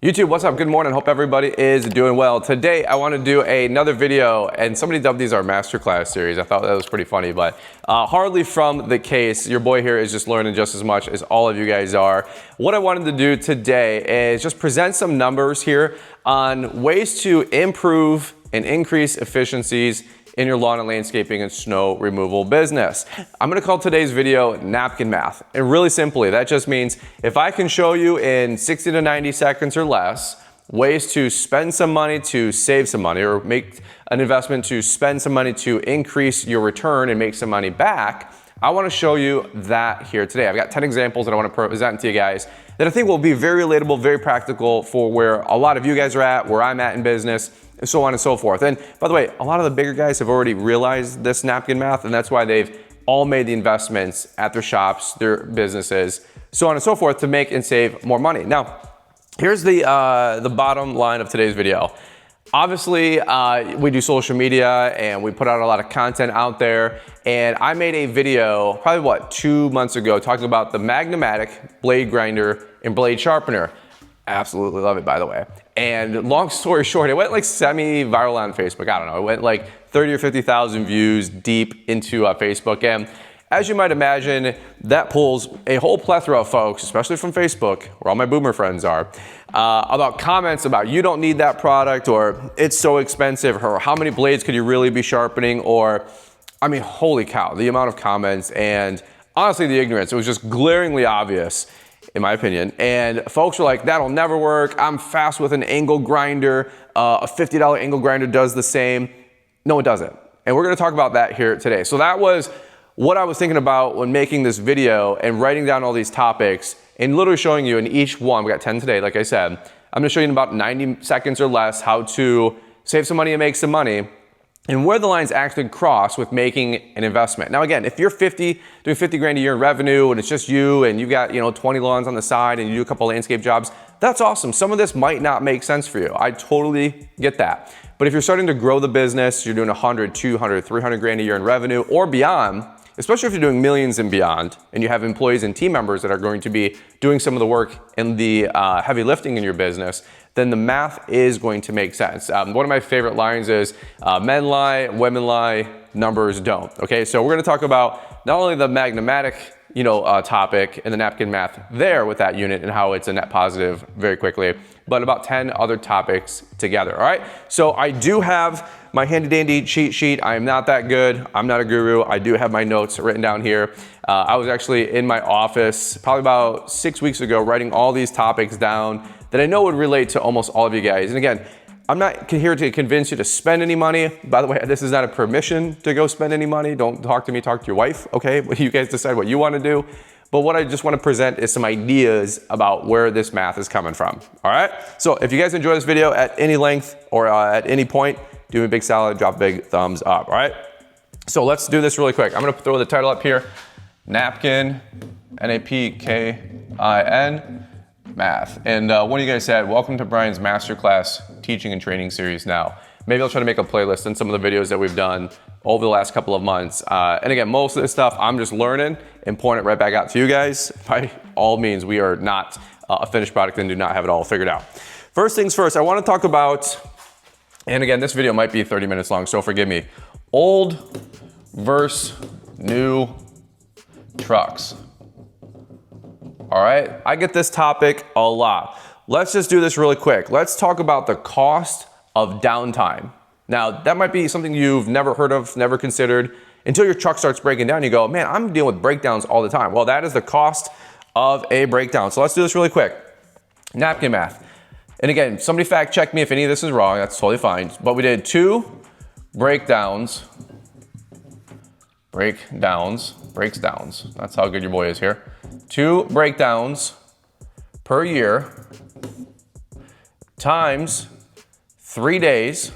YouTube, what's up? Good morning. Hope everybody is doing well. Today, I want to do another video, and somebody dubbed these our masterclass series. I thought that was pretty funny, but hardly from the case. Your boy here is just learning just as much as all of you guys are. What I wanted to do today is just present some numbers here on ways to improve and increase efficiencies in your lawn and landscaping and snow removal business. I'm gonna call today's video napkin math. And really simply, that just means if I can show you in 60 to 90 seconds or less, ways to spend some money to save some money, or make an investment to spend some money to increase your return and make some money back, I wanna show you that here today. I've got 10 examples that I wanna present to you guys that I think will be very relatable, very practical for where a lot of you guys are at, where I'm at in business, and so on and so forth. And by the way, a lot of the bigger guys have already realized this napkin math, and that's why they've all made the investments at their shops, their businesses, so on and so forth, to make and save more money. Now, here's the bottom line of today's video. Obviously, we do social media and we put out a lot of content out there. And I made a video, probably 2 months ago, talking about the Magnomatic blade grinder and blade sharpener. Absolutely love it, by the way. And long story short, it went like semi-viral on Facebook. I don't know, it went like 30 or 50,000 views deep into Facebook. And as you might imagine, that pulls a whole plethora of folks, especially from Facebook, where all my boomer friends are, about comments about you don't need that product, or it's so expensive, or how many blades could you really be sharpening, or, I mean, holy cow, the amount of comments and honestly the ignorance. It was just glaringly obvious, in my opinion. And folks were like, that'll never work. I'm fast with an angle grinder. A $50 angle grinder does the same. No, it doesn't. And we're gonna talk about that here today. So that was what I was thinking about when making this video and writing down all these topics and literally showing you in each one. We got 10 today, like I said. I'm gonna show you in about 90 seconds or less how to save some money and make some money, and where the lines actually cross with making an investment. Now again, if you're doing 50 grand a year in revenue and it's just you and you've got 20 lawns on the side and you do a couple of landscape jobs, that's awesome. Some of this might not make sense for you. I totally get that. But if you're starting to grow the business, you're doing 100, 200, 300 grand a year in revenue or beyond, especially if you're doing millions and beyond, and you have employees and team members that are going to be doing some of the work and the heavy lifting in your business, then the math is going to make sense. One of my favorite lines is, men lie, women lie, numbers don't. Okay, so we're gonna talk about not only the Magnomatic topic and the napkin math there with that unit and how it's a net positive very quickly, but about 10 other topics together, all right? So I do have my handy dandy cheat sheet. I am not that good. I'm not a guru. I do have my notes written down here. I was actually in my office probably about 6 weeks ago writing all these topics down that I know would relate to almost all of you guys. And again, I'm not here to convince you to spend any money. By the way, this is not a permission to go spend any money. Don't talk to me, talk to your wife, okay? You guys decide what you want to do. But what I just want to present is some ideas about where this math is coming from, all right? So if you guys enjoy this video at any length or at any point, do me a big solid, drop a big thumbs up, all right? So let's do this really quick. I'm gonna throw the title up here, Napkin, N-A-P-K-I-N, math. And one of you guys said, welcome to Brian's masterclass teaching and training series now. Maybe I'll try to make a playlist in some of the videos that we've done over the last couple of months. And again, most of this stuff I'm just learning and pouring it right back out to you guys. By all means, we are not a finished product and do not have it all figured out. First things first, I wanna talk about, and again, this video might be 30 minutes long, so forgive me. Old versus new trucks. All right, I get this topic a lot. Let's just do this really quick. Let's talk about the cost of downtime. Now, that might be something you've never heard of, never considered, until your truck starts breaking down. You go, man, I'm dealing with breakdowns all the time. Well, that is the cost of a breakdown. So let's do this really quick. Napkin math. And again, somebody fact check me if any of this is wrong, that's totally fine. But we did 2 breaks downs. That's how good your boy is here. 2 breakdowns per year times 3 days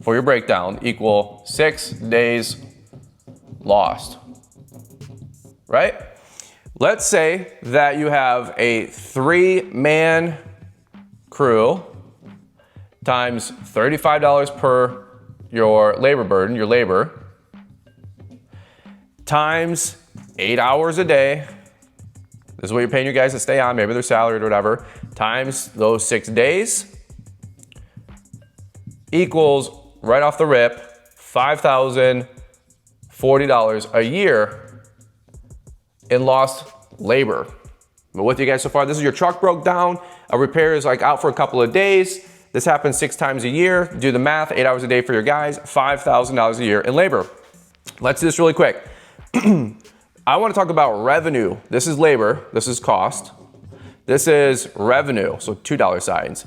for your breakdown equal 6 days lost, right? Let's say that you have a 3-man crew times $35 per your labor burden, your labor, times 8 hours a day. This is what you're paying your guys to stay on, maybe they're salaried or whatever, times those 6 days equals, right off the rip, $5,040 a year in lost labor. But with you guys so far, this is your truck broke down, a repair is like out for a couple of days. This happens 6 times a year. Do the math, 8 hours a day for your guys, $5,000 a year in labor. Let's do this really quick. I want to talk about revenue. This is labor, this is cost. This is revenue, so $2 signs.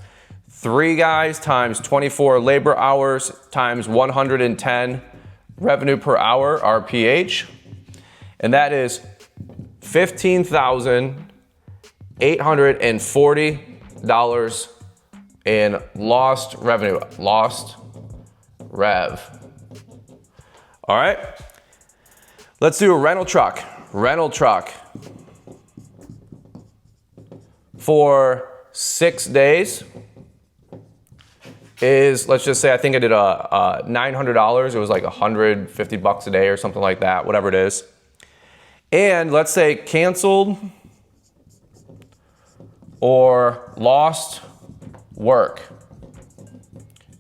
3 guys times 24 labor hours times 110 revenue per hour, RPH. And that is $15,840 in lost revenue, lost rev. All right, let's do a rental truck. Rental truck for 6 days is, let's just say, I think I did a $900. It was like $150 a day or something like that, whatever it is. And let's say canceled or lost work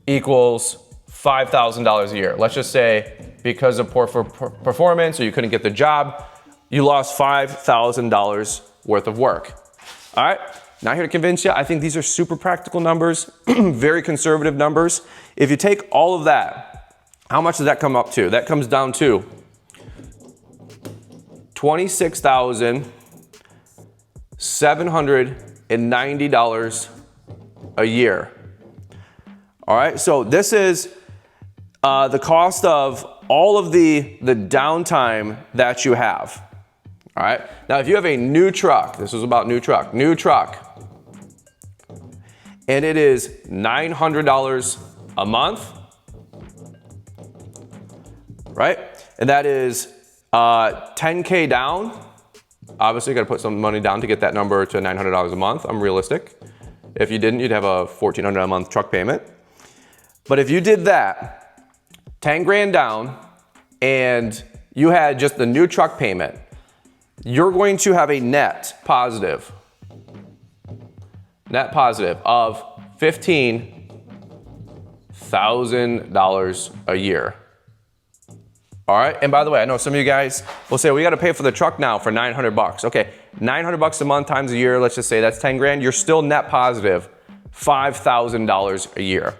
equals $5,000 a year. Let's just say because of poor performance or you couldn't get the job, you lost $5,000 worth of work. All right, not here to convince you. I think these are super practical numbers, very conservative numbers. If you take all of that, how much does that come up to? That comes down to $26,790 a year. All right, so this is the cost of all of the downtime that you have. All right, now if you have a new truck, this is about new truck, and it is $900 a month, right? And that is $10K down. Obviously, you got to put some money down to get that number to $900 a month. I'm realistic. If you didn't, you'd have a $1,400 a month truck payment. But if you did that, 10 grand down, and you had just the new truck payment, you're going to have a net positive of $15,000 a year. All right, and by the way, I know some of you guys will say, we got to pay for the truck now for $900. Okay, $900 a month times a year, let's just say that's 10 grand, you're still net positive $5,000 a year.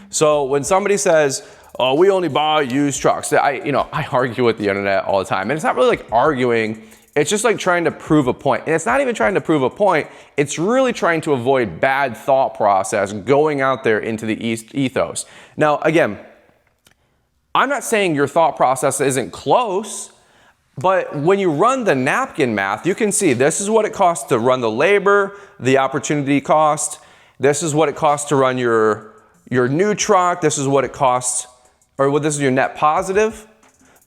So when somebody says, oh, we only buy used trucks, I argue with the internet all the time, and it's not really like arguing, it's just like trying to prove a point. And it's not even trying to prove a point, it's really trying to avoid bad thought process going out there into the ethos. Now, again, I'm not saying your thought process isn't close, but when you run the napkin math, you can see this is what it costs to run the labor, the opportunity cost. This is what it costs to run your new truck. This is what it costs, or this is your net positive.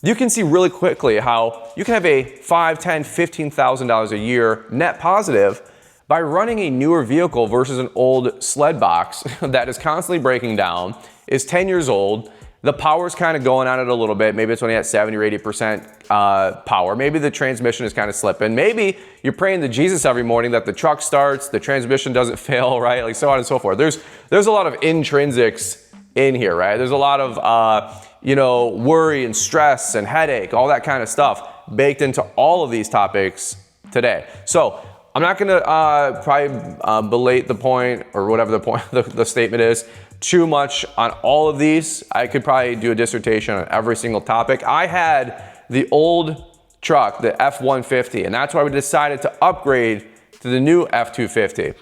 You can see really quickly how you can have a $5,000, $10,000, $15,000 a year net positive by running a newer vehicle versus an old sled box that is constantly breaking down, is 10 years old. The power's kind of going on it a little bit. Maybe it's only at 70 or 80% power. Maybe the transmission is kind of slipping. Maybe you're praying to Jesus every morning that the truck starts, the transmission doesn't fail, right? Like so on and so forth. There's a lot of intrinsics in here, right? There's a lot of worry and stress and headache, all that kind of stuff baked into all of these topics today. So I'm not gonna probably belate the point or whatever the point, the statement is, too much on all of these. I could probably do a dissertation on every single topic. I had the old truck, the F-150, and that's why we decided to upgrade to the new F-250.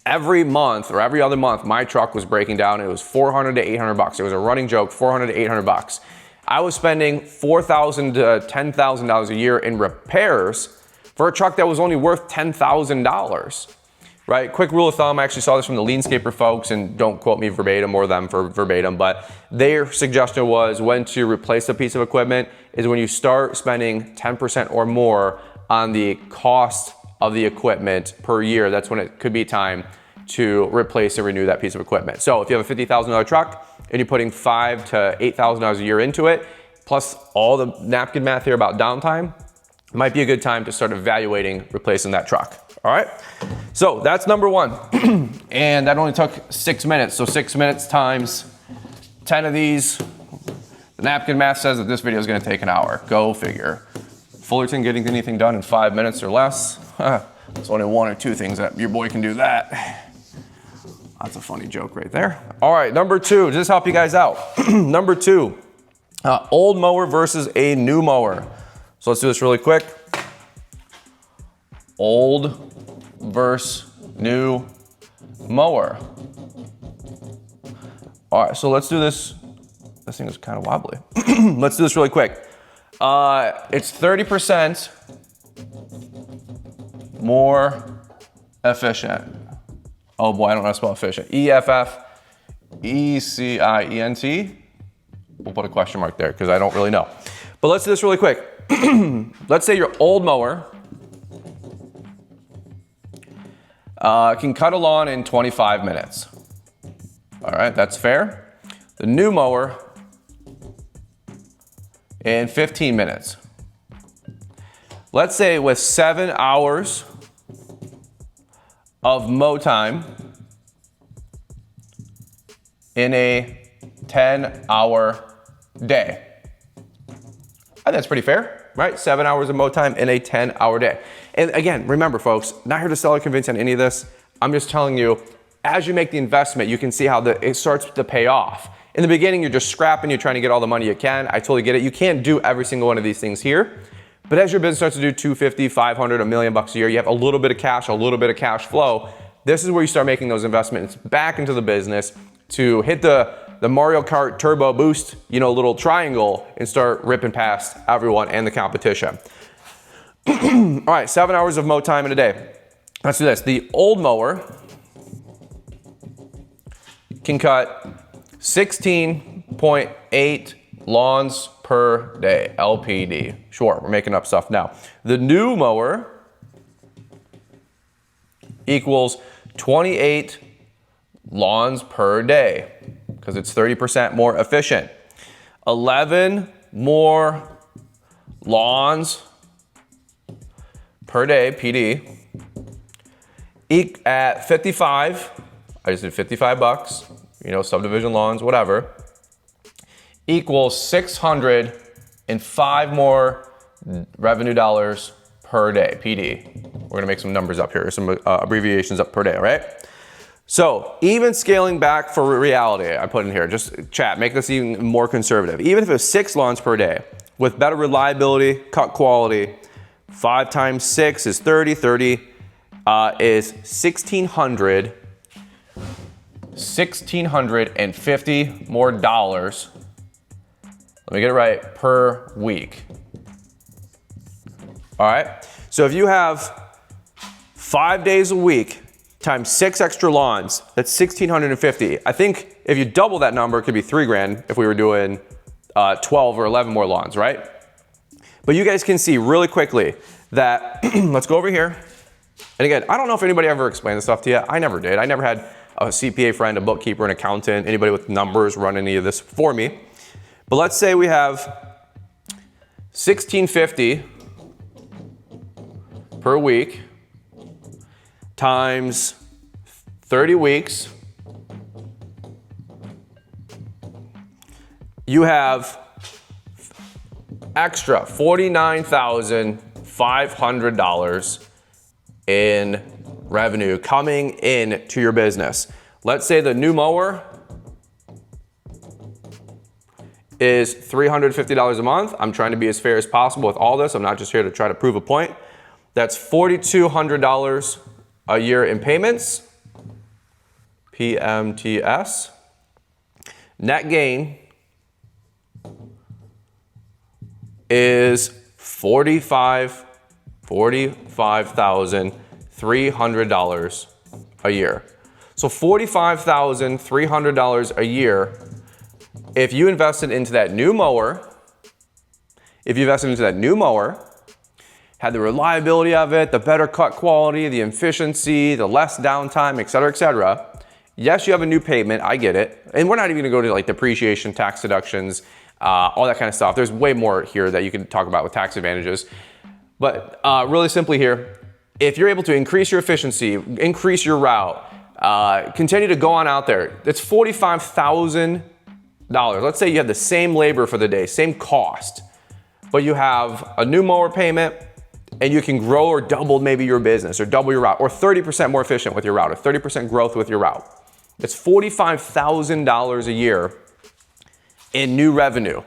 Every month or every other month, my truck was breaking down. It was $400 to $800. It was a running joke, $400 to $800. I was spending $4,000 to $10,000 a year in repairs for a truck that was only worth $10,000. Right? Quick rule of thumb, I actually saw this from the Leanscaper folks, and don't quote me verbatim or them for verbatim, but their suggestion was when to replace a piece of equipment is when you start spending 10% or more on the cost of the equipment per year. That's when it could be time to replace and renew that piece of equipment. So if you have a $50,000 truck and you're putting $5,000 to $8,000 a year into it, plus all the napkin math here about downtime, it might be a good time to start evaluating replacing that truck. All right, so that's number one. And that only took 6 minutes. So 6 minutes times 10 of these. The napkin math says that this video is gonna take an hour. Go figure. Fullerton getting anything done in 5 minutes or less. There's only 1 or 2 things that your boy can do that. That's a funny joke right there. All right, number 2, just help you guys out. Number 2, old mower versus a new mower. So let's do this really quick. Old versus new mower. All right, so let's do this. This thing is kind of wobbly. Let's do this really quick. It's 30% more efficient. Oh boy, I don't know how to spell efficient. E-F-F-E-C-I-E-N-T. We'll put a question mark there because I don't really know. But let's do this really quick. Let's say your old mower can cut a lawn in 25 minutes. All right, that's fair. The new mower in 15 minutes. Let's say with 7 hours of mow time in a 10-hour day. I think that's pretty fair, right? 7 hours of mow time in a 10-hour day. And again, remember folks, not here to sell or convince on any of this. I'm just telling you, as you make the investment, you can see how it starts to pay off. In the beginning, you're just scrapping, you're trying to get all the money you can. I totally get it. You can't do every single one of these things here. But as your business starts to do 250, 500, $1 million bucks a year, you have a little bit of cash flow. This is where you start making those investments back into the business to hit the Mario Kart turbo boost, little triangle and start ripping past everyone and the competition. All right, 7 hours of mow time in a day. Let's do this. The old mower can cut 16.8 lawns per day, LPD. Sure, we're making up stuff now. The new mower equals 28 lawns per day because it's 30% more efficient. 11 more lawns per day, PD, at 55, I just did 55 bucks, subdivision lawns, whatever, equals 605 more revenue dollars per day, PD. We're gonna make some numbers up here, some abbreviations up per day, all right? So even scaling back for reality, I put in here, just chat, make this even more conservative. Even if it's 6 lawns per day, with better reliability, cut quality, 5 times 6 is 30, 30 is 1,650 more dollars. Let me get it right, per week. All right, so if you have 5 days a week times 6 extra lawns, that's 1,650. I think if you double that number, it could be $3,000 if we were doing 12 or 11 more lawns, right? But you guys can see really quickly that, let's go over here. And again, I don't know if anybody ever explained this stuff to you. I never did. I never had a CPA friend, a bookkeeper, an accountant, anybody with numbers run any of this for me. But let's say we have 1,650 per week times 30 weeks. You have extra $49,500 in revenue coming in to your business. Let's say the new mower is $350 a month. I'm trying to be as fair as possible with all this. I'm not just here to try to prove a point. That's $4,200 a year in payments, PMTS. Net gain is $45,300 a year. So $45,300 a year. If you invested into that new mower, had the reliability of it, the better cut quality, the efficiency, the less downtime, et cetera, yes, you have a new payment, I get it. And we're not even gonna go to like depreciation, tax deductions, all that kind of stuff. There's way more here that you can talk about with tax advantages. But really simply here, if you're able to increase your efficiency, increase your route, continue to go on out there, it's $45,000. Let's say you have the same labor for the day, same cost, but you have a new mower payment and you can grow or double maybe your business or double your route or 30% more efficient with your route or 30% growth with your route. It's $45,000 a year in new revenue.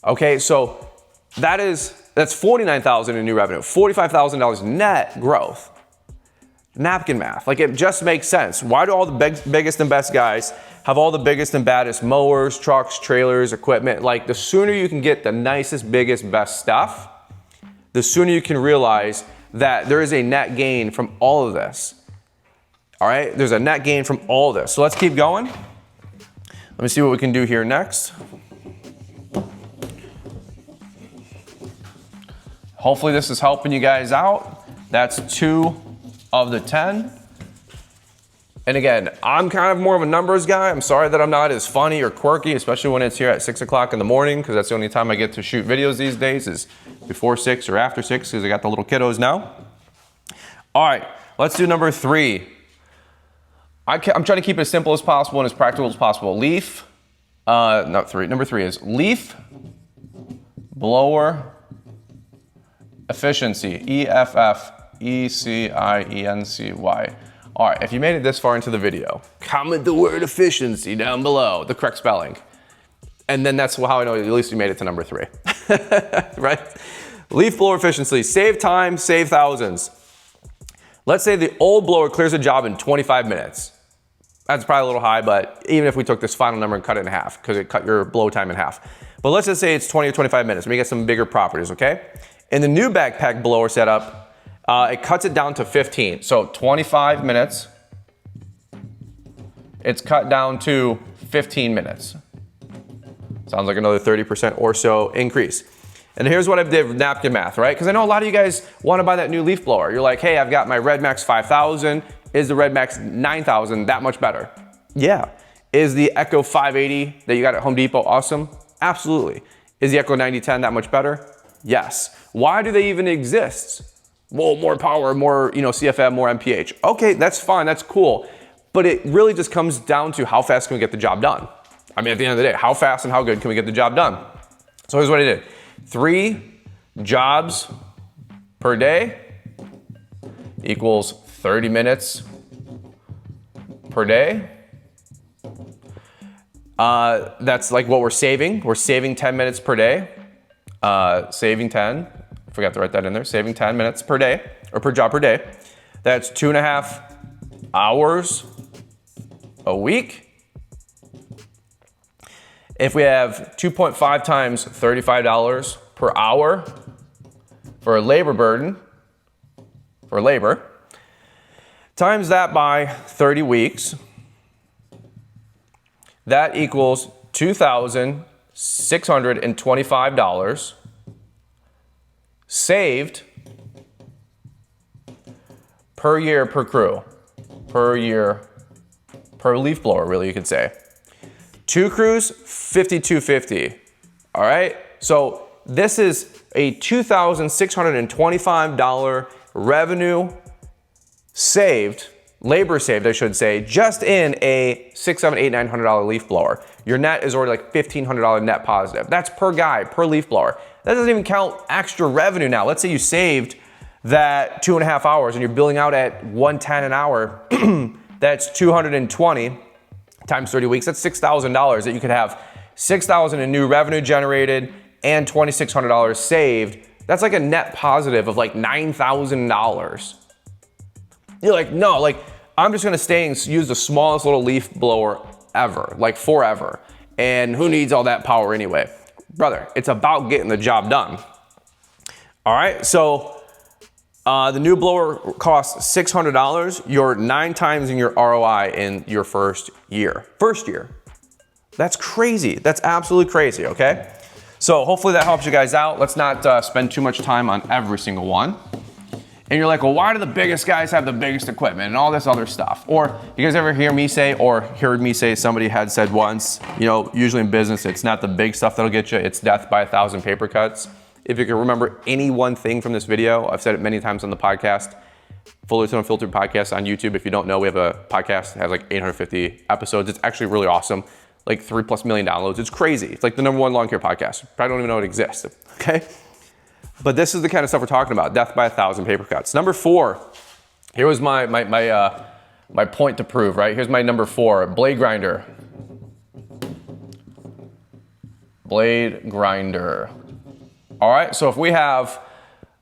Okay, so that's $49,000 in new revenue, $45,000 net growth. Napkin math, like it just makes sense. Why do all the biggest and best guys have all the biggest and baddest mowers, trucks, trailers, equipment? Like the sooner you can get the nicest, biggest, best stuff, the sooner you can realize that there is a net gain from all of this. All right, there's a net gain from all of this. So let's keep going. Let me see what we can do here next. Hopefully this is helping you guys out. That's 2 of the 10. And again, I'm kind of more of a numbers guy. I'm sorry that I'm not as funny or quirky, especially when it's here at 6 o'clock in the morning, because that's the only time I get to shoot videos these days is before 6 or after 6, because I got the little kiddos now. All right, let's do number 3. I'm trying to keep it as simple as possible and as practical as possible. Number 3 is leaf blower efficiency, EFFECIENCY. All right, if you made it this far into the video, comment the word efficiency down below, the correct spelling. And then that's how I know at least you made it to number 3, right? Leaf blower efficiency, save time, save thousands. Let's say the old blower clears a job in 25 minutes. That's probably a little high, but even if we took this final number and cut it in half, because it cut your blow time in half. But let's just say it's 20 or 25 minutes. We get some bigger properties, okay? In the new backpack blower setup, it cuts it down to 15. So 25 minutes, it's cut down to 15 minutes. Sounds like another 30% or so increase. And here's what I did with napkin math, right? Because I know a lot of you guys want to buy that new leaf blower. You're like, hey, I've got my Red Max 5000. Is the Red Max 9000 that much better? Yeah. Is the Echo 580 that you got at Home Depot awesome? Absolutely. Is the Echo 9010 that much better? Yes. Why do they even exist? Well, more power, more CFM, more MPH. Okay, that's fine, that's cool. But it really just comes down to how fast can we get the job done? I mean, at the end of the day, how fast and how good can we get the job done? So here's what I did. 3 jobs per day equals 30 minutes per day. That's like what we're saving. We're saving 10 minutes per day. Saving 10, I forgot to write that in there. Saving 10 minutes per day, or per job per day. That's 2.5 hours a week. If we have 2.5 times $35 per hour for a labor burden, for labor, times that by 30 weeks, that equals $2,625 saved per year per crew, per year per leaf blower, really, you could say. 2 crews, $5,250. All right, so this is a $2,625 revenue saved, labor saved, I should say, just in a $600, $700, $800, $900 leaf blower. Your net is already like $1,500 net positive. That's per guy, per leaf blower. That doesn't even count extra revenue now. Let's say you saved that 2.5 hours and you're billing out at $110 an hour. That's 220 times 30 weeks. That's $6,000 that you could have $6,000 in new revenue generated and $2,600 saved. That's like a net positive of like $9,000. You're like, no, like I'm just gonna stay and use the smallest little leaf blower ever, like forever. And who needs all that power anyway? Brother, it's about getting the job done. All right, so the new blower costs $600. You're 9 times in your ROI in your first year. That's crazy. That's absolutely crazy, okay? So hopefully that helps you guys out. Let's not spend too much time on every single one. And you're like, well, why do the biggest guys have the biggest equipment and all this other stuff? Or you guys ever hear me say, or heard me say, somebody had said once, usually in business, it's not the big stuff that'll get you, it's death by 1,000 paper cuts. if you can remember any one thing from this video, I've said it many times on the podcast, Fullerton Unfiltered Podcast on YouTube. If you don't know, we have a podcast that has like 850 episodes. It's actually really awesome. Like 3+ million downloads. It's crazy. It's like the #1 lawn care podcast. Probably don't even know it exists, okay? But this is the kind of stuff we're talking about. Death by 1,000 paper cuts. Number 4, here was my point to prove, right? Here's my number 4, blade grinder. Blade grinder. All right, so if we have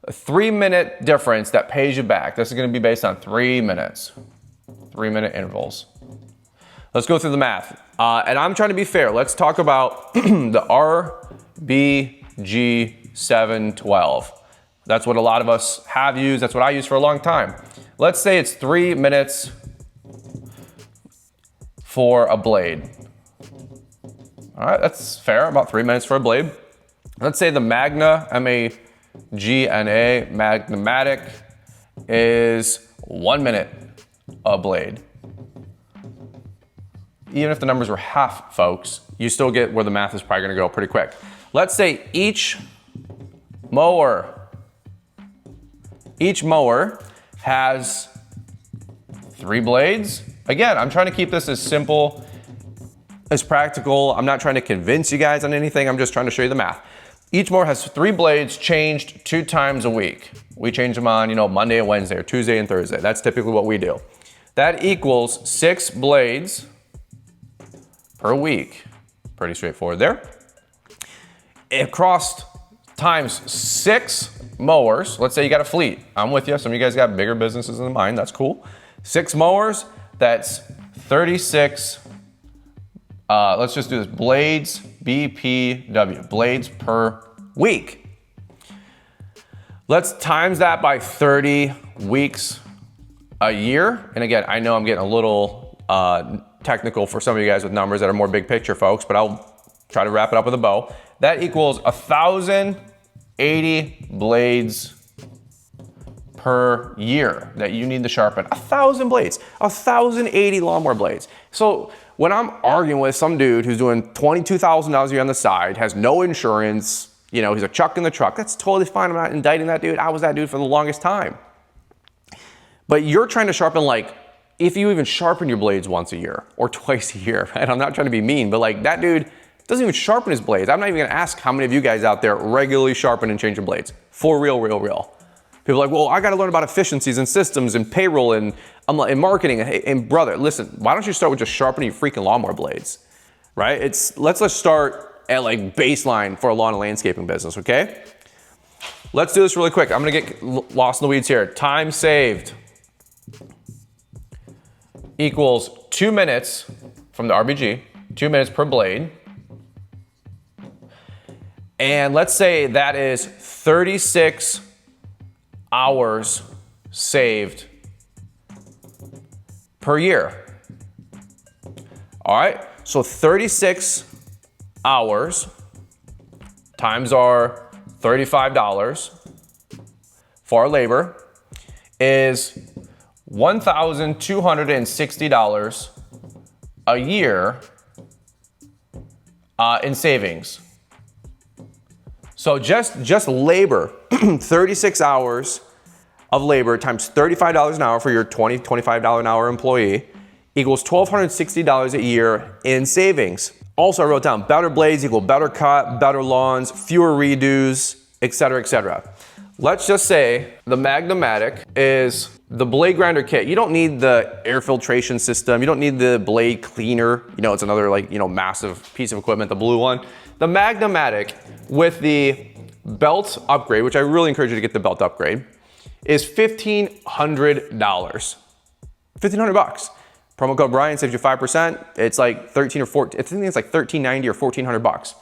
a 3-minute difference that pays you back, this is gonna be based on 3 minutes, 3-minute intervals. Let's go through the math. And I'm trying to be fair. Let's talk about the RBG712. That's what a lot of us have used. That's what I used for a long time. Let's say it's 3 minutes for a blade. All right, that's fair, about 3 minutes for a blade. Let's say the Magna, M-A-G-N-A, Magnamatic is 1 minute a blade. Even if the numbers were half, folks, you still get where the math is probably gonna go pretty quick. Let's say each mower has 3 blades. Again, I'm trying to keep this as simple as practical. I'm not trying to convince you guys on anything. I'm just trying to show you the math. Each mower has 3 blades changed 2 times a week. We change them on, Monday and Wednesday, or Tuesday and Thursday. That's typically what we do. That equals 6 blades per week. Pretty straightforward there. Across times 6 mowers, let's say you got a fleet. I'm with you. Some of you guys got bigger businesses than mine. That's cool. 6 mowers, that's 36, let's just do this, blades, BPW, blades per week. Let's times that by 30 weeks a year. And again, I know I'm getting a little technical for some of you guys with numbers that are more big picture folks, but I'll try to wrap it up with a bow. That equals 1,080 blades per year that you need to sharpen. 1,000 blades, 1,080 lawnmower blades. So when I'm arguing with some dude who's doing $22,000 a year on the side, has no insurance, he's a chuck in the truck, that's totally fine. I'm not indicting that dude. I was that dude for the longest time. But you're trying to sharpen, if you even sharpen your blades once a year or twice a year, right? I'm not trying to be mean, but that dude doesn't even sharpen his blades. I'm not even gonna ask how many of you guys out there regularly sharpen and change your blades. For real. People are like, well, I gotta learn about efficiencies and systems and payroll and marketing. And brother, listen, why don't you start with just sharpening your freaking lawnmower blades, right? Let's start at baseline for a lawn and landscaping business, okay? Let's do this really quick. I'm gonna get lost in the weeds here. Time saved equals 2 minutes from the RBG, 2 minutes per blade. And let's say that is 36 hours saved per year. All right, so 36 hours times our $35 for our labor is $1,260 a year in savings. So just labor, 36 hours of labor times $35 an hour for your $25 an hour employee equals $1,260 a year in savings. Also, I wrote down better blades equal better cut, better lawns, fewer redos, etc., etc. Let's just say the Magnamatic is the blade grinder kit. You don't need the air filtration system. You don't need the blade cleaner. It's another massive piece of equipment, the blue one. The Magnamatic with the belt upgrade, which I really encourage you to get the belt upgrade, is $1,500. $1,500. Promo code Brian saves you 5%. It's like 13 or 14. I think it's like $1,390 or $1,400.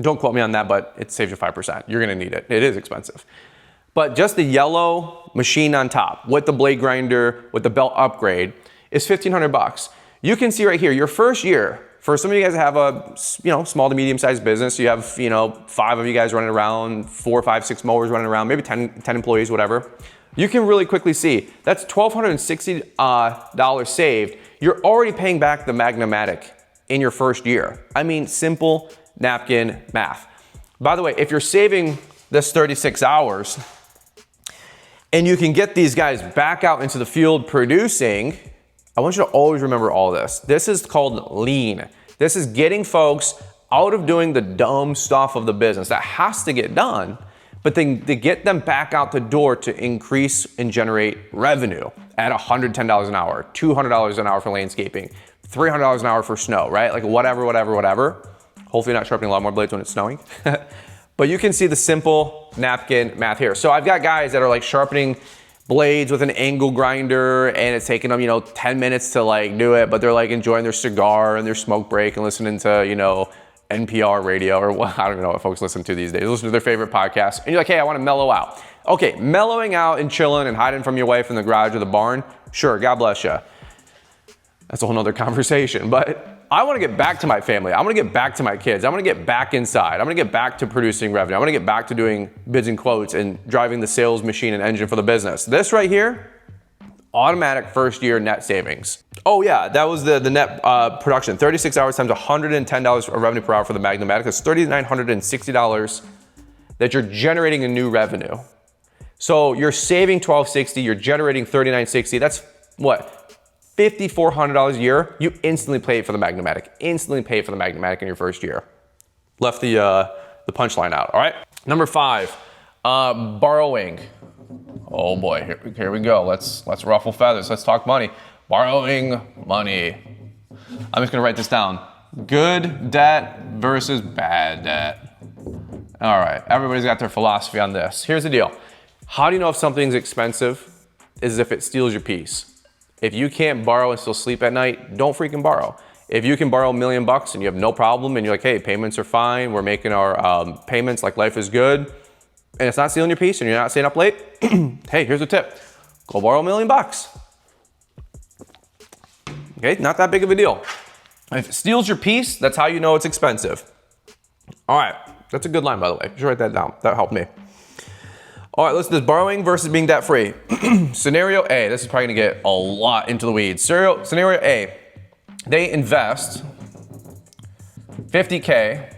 Don't quote me on that, but it saves you 5%. You're gonna need it. It is expensive. But just the yellow machine on top with the blade grinder, with the belt upgrade is $1,500. You can see right here, your first year, for some of you guys that have a small to medium sized business, you have 5 of you guys running around, 4, 5, 6 mowers running around, maybe 10 employees, whatever. You can really quickly see that's $1,260 saved. You're already paying back the Magnamatic in your first year. I mean, simple napkin math. By the way, if you're saving this 36 hours, and you can get these guys back out into the field producing. I want you to always remember all this. This is called lean. This is getting folks out of doing the dumb stuff of the business that has to get done, but then to get them back out the door to increase and generate revenue at $110 an hour, $200 an hour for landscaping, $300 an hour for snow, right? Like whatever. Hopefully not sharpening lawnmower blades when it's snowing. But you can see the simple napkin math here. So I've got guys that are like sharpening blades with an angle grinder, and it's taking them, 10 minutes to like do it, but they're like enjoying their cigar and their smoke break and listening to, NPR radio, or what, I don't even know what folks listen to these days. They listen to their favorite podcasts, and you're like, hey, I want to mellow out. Okay, mellowing out and chilling and hiding from your wife in the garage or the barn, sure, God bless you. That's a whole nother conversation, but I want to get back to my family. I want to get back to my kids. I want to get back inside. I'm going to get back to producing revenue. I want to get back to doing bids and quotes and driving the sales machine and engine for the business. This right here, automatic first year net savings. Oh yeah, that was the net production. 36 hours times $110 of revenue per hour for the Magnum-Matic. That's $3,960 that you're generating in new revenue. So you're saving $1,260, you're generating $3,960. That's what? $5,400 a year. You instantly pay for the Magnum-Matic. Instantly pay for the Magnum-Matic in your first year. Left the punchline out. All right. Number 5, borrowing. Oh boy, here we go. Let's ruffle feathers. Let's talk money. Borrowing money. I'm just gonna write this down. Good debt versus bad debt. All right, everybody's got their philosophy on this. Here's the deal. How do you know if something's expensive? Is if it steals your peace. If you can't borrow and still sleep at night, don't freaking borrow. If you can borrow $1 million and you have no problem and you're like, hey, payments are fine, we're making our payments like life is good, and it's not stealing your peace and you're not staying up late, hey, here's a tip. Go borrow $1 million. Okay, not that big of a deal. If it steals your peace, that's how you know it's expensive. All right, that's a good line, by the way. You should write that down. That helped me. All right, let's do this. Borrowing versus being debt-free. Scenario A, this is probably gonna get a lot into the weeds. Scenario A, they invest $50K.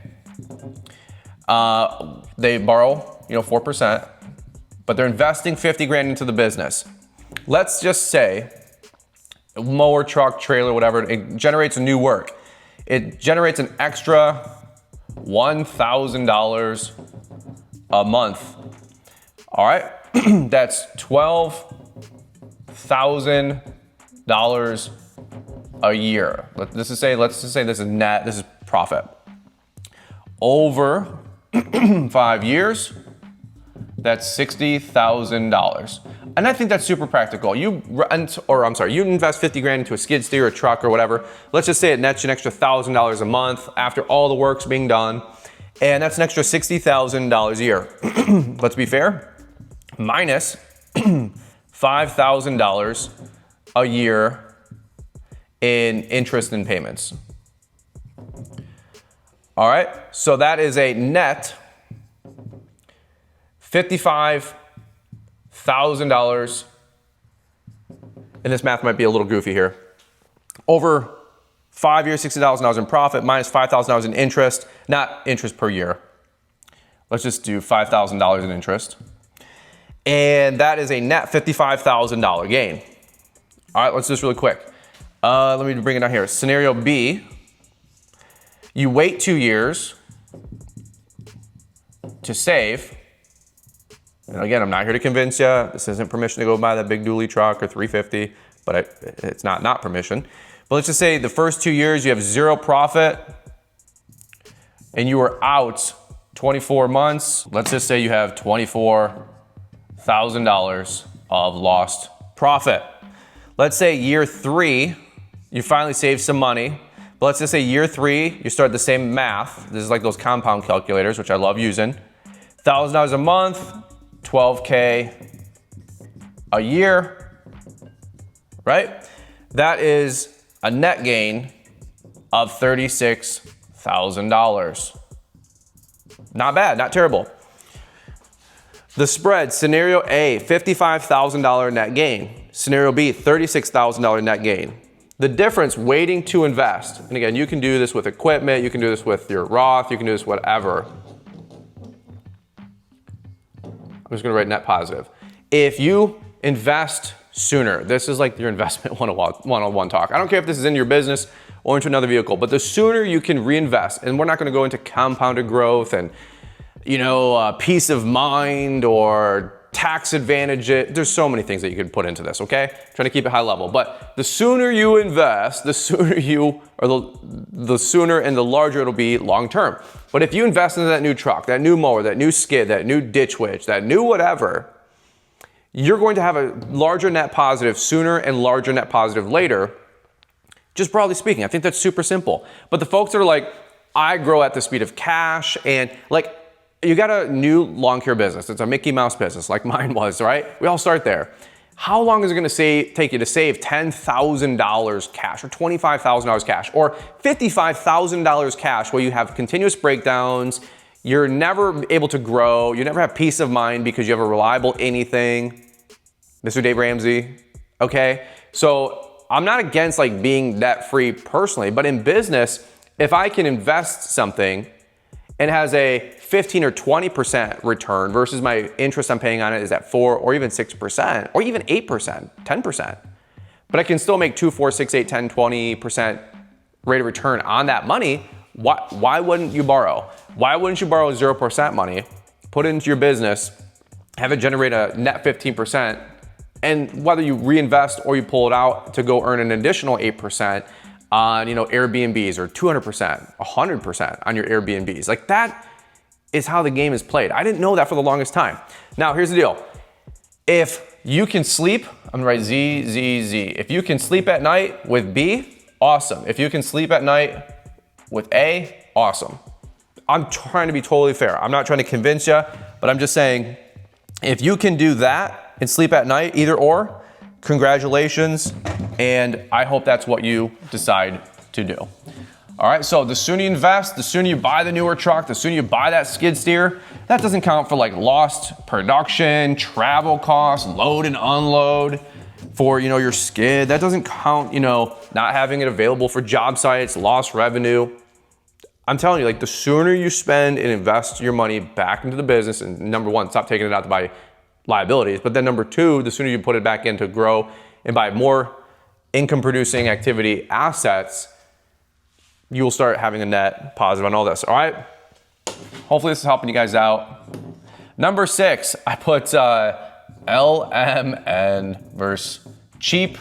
They borrow, 4%, but they're investing 50 grand into the business. Let's just say mower, truck, trailer, whatever, it generates new work. It generates an extra $1,000 a month. All right, that's $12,000 a year. Let's just say this is net, this is profit. Over 5 years, that's $60,000. And I think that's super practical. You invest 50 grand into a skid steer, a truck, or whatever. Let's just say it nets you an extra $1,000 a month after all the work's being done. And that's an extra $60,000 a year. Let's be fair. Minus $5,000 a year in interest and payments. All right, so that is a net $55,000, and this math might be a little goofy here. Over 5 years, $60,000 in profit, minus $5,000 in interest, not interest per year. Let's just do $5,000 in interest. And that is a net $55,000 gain. All right, let's do this really quick. Let me bring it down here. Scenario B, you wait 2 years to save. And again, I'm not here to convince you. This isn't permission to go buy that big dually truck or 350, but it's not permission. But let's just say the first 2 years you have zero profit and you are out 24 months. Let's just say you have $24,000 of lost profit. Let's say year 3, you finally save some money. But let's just say year 3, you start the same math. This is like those compound calculators, which I love using. $1,000 a month, $12K a year, right? That is a net gain of $36,000. Not bad, not terrible. The spread, scenario A, $55,000 net gain. Scenario B, $36,000 net gain. The difference, waiting to invest. And again, you can do this with equipment, you can do this with your Roth, you can do this whatever. just gonna write net positive. If you invest sooner, this is like your investment one-on-one talk. I don't care if this is in your business or into another vehicle, but the sooner you can reinvest, and we're not gonna go into compounded growth and peace of mind or tax advantage. There's so many things that you can put into this, okay? Trying to keep it high level. But the sooner you invest, the sooner the sooner and the larger it'll be long term. But if you invest into that new truck, that new mower, that new skid, that new ditch witch, that new whatever, you're going to have a larger net positive sooner and larger net positive later. Just broadly speaking, I think that's super simple. But the folks that are like, I grow at the speed of cash, and like, you got a new lawn care business. It's a Mickey Mouse business like mine was, right? We all start there. How long is it gonna take you to save $10,000 cash or $25,000 cash or $55,000 cash where you have continuous breakdowns, you're never able to grow, you never have peace of mind because you have a reliable anything? Mr. Dave Ramsey, okay? So I'm not against like being debt free personally, but in business, if I can invest something and has a 15 or 20% return versus my interest I'm paying on it is at 4 or even 6% or even 8%, 10%. But I can still make 2, 4, 6, 8, 10, 20% rate of return on that money. Why wouldn't you borrow? Why wouldn't you borrow 0% money, put it into your business, have it generate a net 15%, and whether you reinvest or you pull it out to go earn an additional 8%, on Airbnbs or 200%, 100% on your Airbnbs. Like that is how the game is played. I didn't know that for the longest time. Now here's the deal. If you can sleep, I'm gonna write Z, Z, Z. If you can sleep at night with B, awesome. If you can sleep at night with A, awesome. I'm trying to be totally fair. I'm not trying to convince you, but I'm just saying, if you can do that and sleep at night, either or, congratulations, and I hope that's what you decide to do. All right, so the sooner you invest, the sooner you buy the newer truck, the sooner you buy that skid steer, that doesn't count for like lost production, travel costs, load and unload for your skid. That doesn't count, not having it available for job sites, lost revenue. I'm telling you, like the sooner you spend and invest your money back into the business, and number one, stop taking it out to buy liabilities, but then number two, the sooner you put it back in to grow and buy more income producing activity assets, you will start having a net positive on all this. All right, hopefully this is helping you guys out. Number 6, I put LMN versus cheap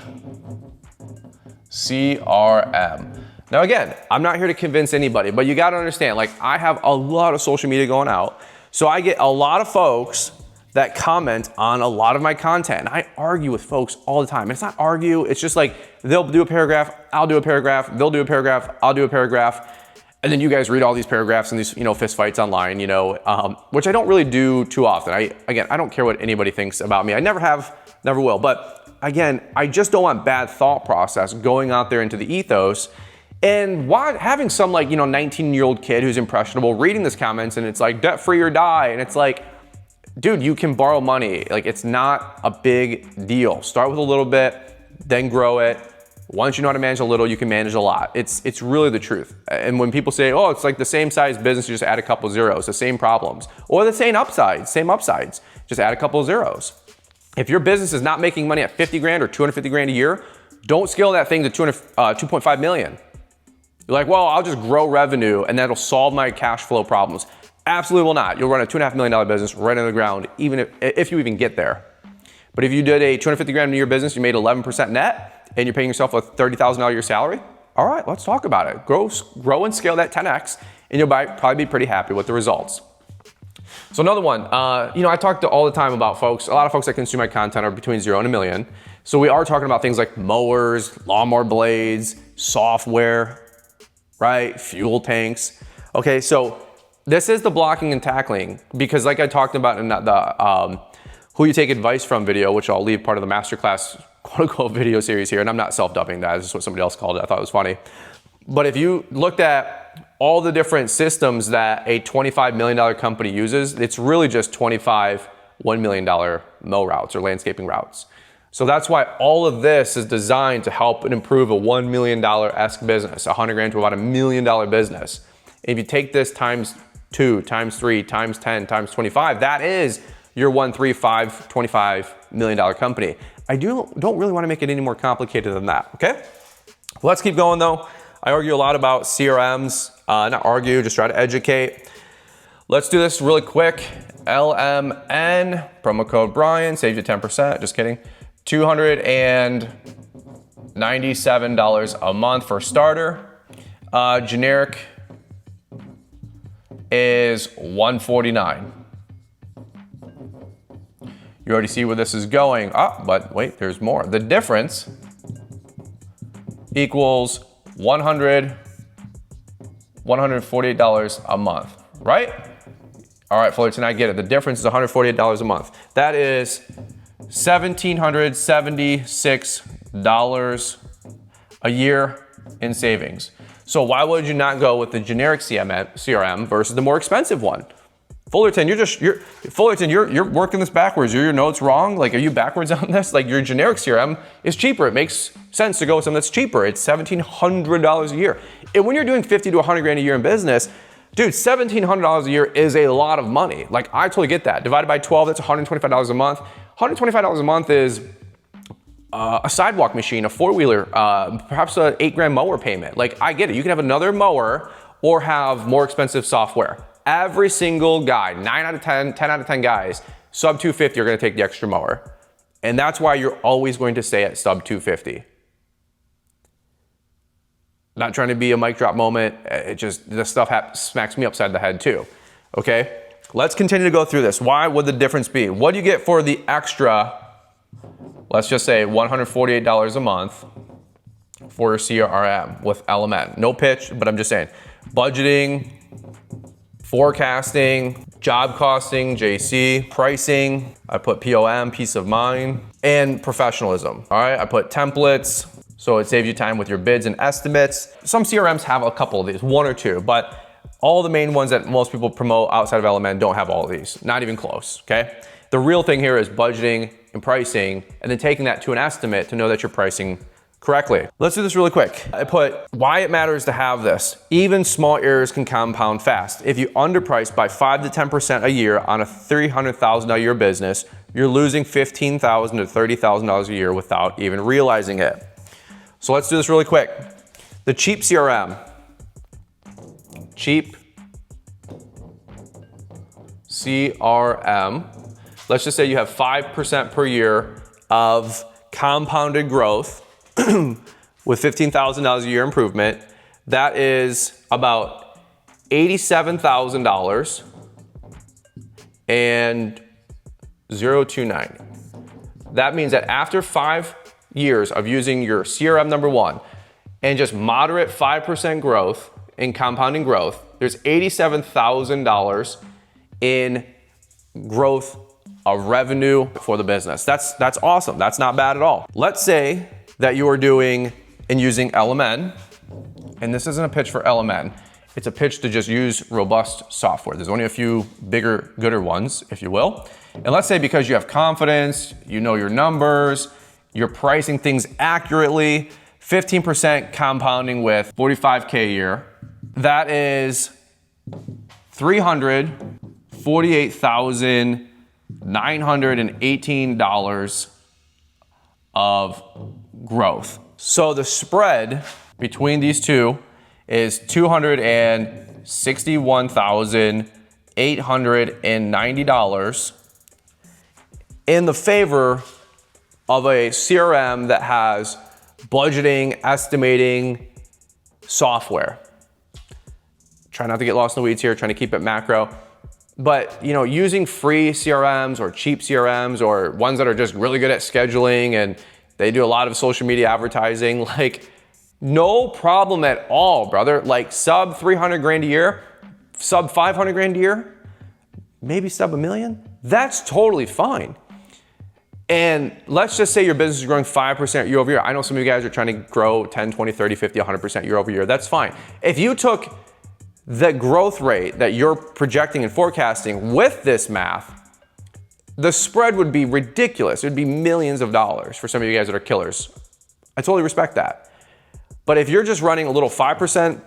CRM. Now again, I'm not here to convince anybody, but you got to understand, like I have a lot of social media going out, so I get a lot of folks that comment on a lot of my content. And I argue with folks all the time. And it's not argue, it's just like they'll do a paragraph, I'll do a paragraph, they'll do a paragraph, I'll do a paragraph. And then you guys read all these paragraphs and these fist fights online, which I don't really do too often. I don't care what anybody thinks about me. I never have, never will. But again, I just don't want bad thought process going out there into the ethos. And why having some 19-year-old kid who's impressionable reading these comments and it's like debt free or die. And it's like, dude, you can borrow money. Like it's not a big deal. Start with a little bit, then grow it. Once you know how to manage a little, you can manage a lot. It's really the truth. And when people say, oh, it's like the same size business, you just add a couple zeros, the same problems, or the same upsides, just add a couple zeros. If your business is not making money at 50 grand or 250 grand a year, don't scale that thing to 2.5 million. You're like, well, I'll just grow revenue and that'll solve my cash flow problems. Absolutely will not. You'll run a $2.5 million business right on the ground, even if you even get there. But if you did a 250 grand a year business, you made 11% net, and you're paying yourself a $30,000 a year salary, all right, let's talk about it. Grow and scale that 10x, and you'll probably be pretty happy with the results. So another one, I talk all the time about folks, a lot of folks that consume my content are between 0 and $1 million. So we are talking about things like mowers, lawnmower blades, software, right? Fuel tanks. Okay, so this is the blocking and tackling, because like I talked about in the who you take advice from video, which I'll leave part of the masterclass quote unquote video series here, and I'm not self-dubbing that, this is what somebody else called it, I thought it was funny. But if you looked at all the different systems that a $25 million company uses, it's really just 25 $1 million mow routes or landscaping routes. So that's why all of this is designed to help and improve a $1 million-esque business, 100 grand to about $1 million business. And if you take this times 2, times 3, times 10, times 25, that is your 1, 3, 5, $25 million company. I don't really want to make it any more complicated than that, okay? Let's keep going though. I argue a lot about CRMs, not argue, just try to educate. Let's do this really quick. LMN, promo code Brian, saves you 10%, just kidding. $297 a month for starter. Generic is $149. You already see where this is going. But wait, there's more. The difference equals $148 a month, right? All right, Fullerton, I get it. The difference is $148 a month. That is $1,776 a year in savings. So why would you not go with the generic CRM versus the more expensive one? Fullerton, you're working this backwards. Are your notes wrong? Like, are you backwards on this? Like, your generic CRM is cheaper. It makes sense to go with something that's cheaper. It's $1,700 a year. And when you're doing 50 to 100 grand a year in business, dude, $1,700 a year is a lot of money. Like, I totally get that. Divided by 12, that's $125 a month. $125 a month is a sidewalk machine, a four-wheeler, perhaps an 8 grand mower payment. Like, I get it. You can have another mower or have more expensive software. Every single guy, 9 out of 10, 10 out of 10 guys, sub 250 are gonna take the extra mower. And that's why you're always going to stay at sub 250. Not trying to be a mic drop moment. It just, this stuff smacks me upside the head too. Okay, let's continue to go through this. Why would the difference be? What do you get for the extra, let's just say $148 a month for your CRM with LMN? No pitch, but I'm just saying, budgeting, forecasting, job costing, JC, pricing, I put POM, peace of mind, and professionalism. All right, I put templates, so it saves you time with your bids and estimates. Some CRMs have a couple of these, 1 or 2, but all the main ones that most people promote outside of LMN don't have all of these, not even close, okay? The real thing here is budgeting and pricing, and then taking that to an estimate to know that you're pricing correctly. Let's do this really quick. I put why it matters to have this. Even small errors can compound fast. If you underprice by 5 to 10% a year on a $300,000 a year business, you're losing $15,000 to $30,000 a year without even realizing it. So let's do this really quick. The cheap CRM. Cheap CRM. Let's just say you have 5% per year of compounded growth with $15,000 a year improvement. That is about $87,000 and 029. That means that after 5 years of using your CRM number 1 and just moderate 5% growth in compounding growth, there's $87,000 in growth of revenue for the business. That's awesome. That's not bad at all. Let's say that you are doing and using LMN, and this isn't a pitch for LMN. It's a pitch to just use robust software. There's only a few bigger, gooder ones, if you will. And let's say because you have confidence, you know your numbers, you're pricing things accurately, 15% compounding with 45K a year. That is $348,918 of growth. So the spread between these two is $261,890 in the favor of a CRM that has budgeting, estimating software. Try not to get lost in the weeds here, trying to keep it macro. But you know, using free CRMs or cheap CRMs or ones that are just really good at scheduling and they do a lot of social media advertising, like no problem at all, brother. Like sub 300 grand a year, sub 500 grand a year, maybe sub $1 million. That's totally fine. And let's just say your business is growing 5% year over year. I know some of you guys are trying to grow 10, 20, 30, 50, 100% year over year. That's fine. If you took the growth rate that you're projecting and forecasting with this math, the spread would be ridiculous. It would be millions of dollars for some of you guys that are killers. I totally respect that. But if you're just running a little 5%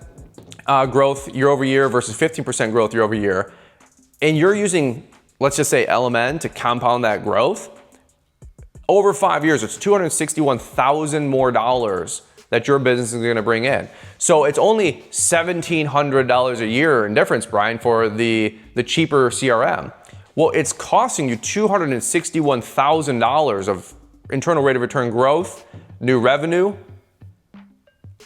growth year over year versus 15% growth year over year, and you're using let's just say LMN to compound that growth, over 5 years, it's $261,000 more that your business is going to bring in. So it's only $1,700 a year in difference, Brian, for the cheaper CRM. Well, it's costing you $261,000 of internal rate of return growth, new revenue.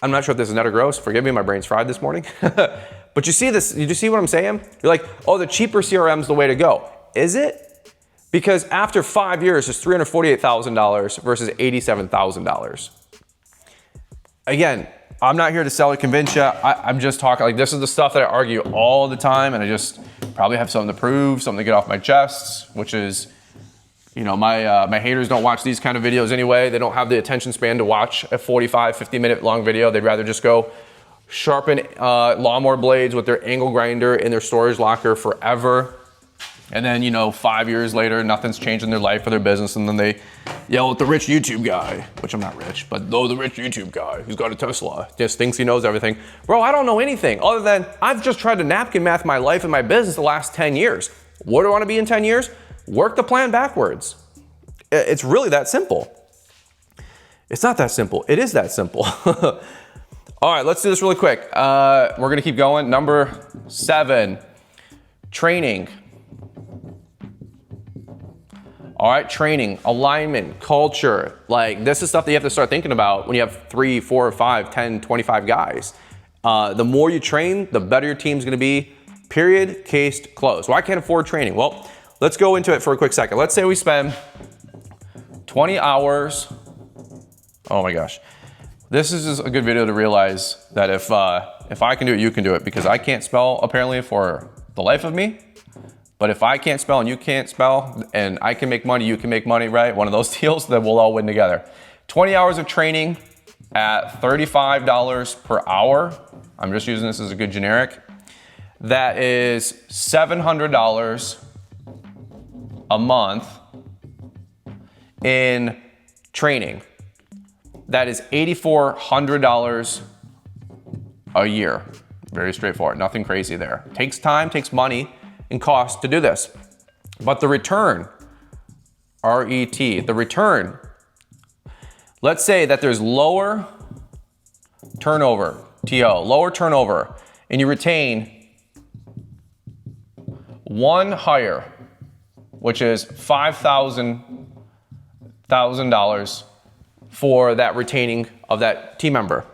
I'm not sure if this is net or gross. Forgive me, my brain's fried this morning. But you see this, you see what I'm saying? You're like, oh, the cheaper CRM is the way to go. Is it? Because after 5 years, it's $348,000 versus $87,000. Again, I'm not here to sell or convince you. I'm just talking, like, this is the stuff that I argue all the time, and I just probably have something to prove, something to get off my chest, which is, you know, my haters don't watch these kind of videos anyway. They don't have the attention span to watch a 45, 50-minute long video. They'd rather just go sharpen lawnmower blades with their angle grinder in their storage locker forever. And then, you know, 5 years later, nothing's changed in their life or their business. And then they yell at the rich YouTube guy, which I'm not rich, but the rich YouTube guy who's got a Tesla, just thinks he knows everything. Bro, I don't know anything other than I've just tried to napkin math my life and my business the last 10 years. What do I want to be in 10 years? Work the plan backwards. It's really that simple. It's not that simple. It is that simple. All right, let's do this really quick. We're going to keep going. Number 7, training. All right, training, alignment, culture. Like, this is stuff that you have to start thinking about when you have 3, 4, 5, 10, 25 guys. The more you train, the better your team's gonna be, period, case closed. Well, I can't afford training. Well, let's go into it for a quick second. Let's say we spend 20 hours. Oh my gosh. This is just a good video to realize that if I can do it, you can do it, because I can't spell apparently for the life of me. But if I can't spell and you can't spell, and I can make money, you can make money, right? One of those deals, then we'll all win together. 20 hours of training at $35 per hour. I'm just using this as a good generic. That is $700 a month in training. That is $8,400 a year. Very straightforward, nothing crazy there. Takes time, takes money and cost to do this. But the return, R-E-T, the return, let's say that there's lower turnover, T-O, lower turnover, and you retain one hire, which is $5,000 for that retaining of that team member.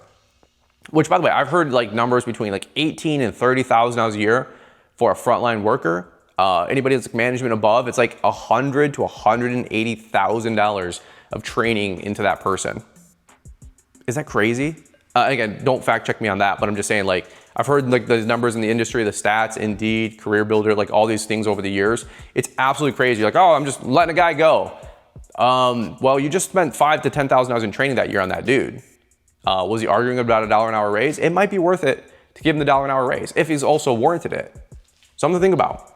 Which, by the way, I've heard like numbers between like $18,000 and $30,000 a year for a frontline worker. Anybody that's like management above, it's like $100,000 to $180,000 of training into that person. Is that crazy? Again, don't fact check me on that, but I'm just saying, like, I've heard like the numbers in the industry, the stats, Indeed, Career Builder, like all these things over the years. It's absolutely crazy. You're like, oh, I'm just letting a guy go. Well, you just spent $5,000 to $10,000 in training that year on that dude. Was he arguing about a $1 an hour raise? It might be worth it to give him the $1 an hour raise if he's also warranted it. Something to think about.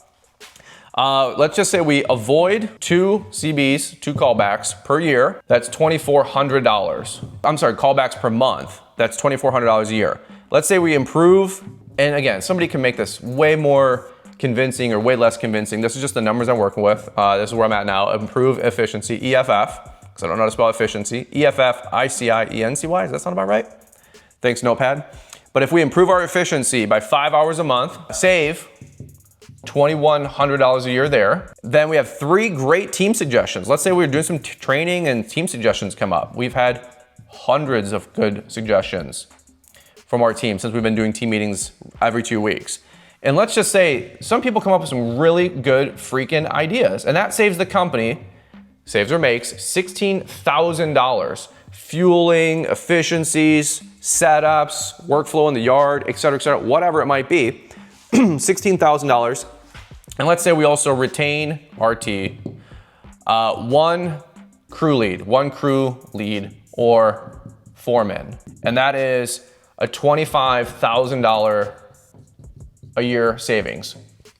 Let's just say we avoid 2 CBs, 2 callbacks per year. That's $2,400. I'm sorry, callbacks per month. That's $2,400 a year. Let's say we improve, and again, somebody can make this way more convincing or way less convincing. This is just the numbers I'm working with. This is where I'm at now. Improve efficiency, EFF, because I don't know how to spell efficiency. EFF, ICIENCY. Does that sound about right? Thanks, Notepad. But if we improve our efficiency by 5 hours a month, save $2,100 a year there. Then we have 3 great team suggestions. Let's say we're doing some training and team suggestions come up. We've had hundreds of good suggestions from our team since we've been doing team meetings every 2 weeks. And let's just say some people come up with some really good freaking ideas, and that saves the company, saves or makes $16,000. Fueling, efficiencies, setups, workflow in the yard, et cetera, whatever it might be. $16,000. And let's say we also retain RT, one crew lead or foreman. And that is a $25,000 a year savings.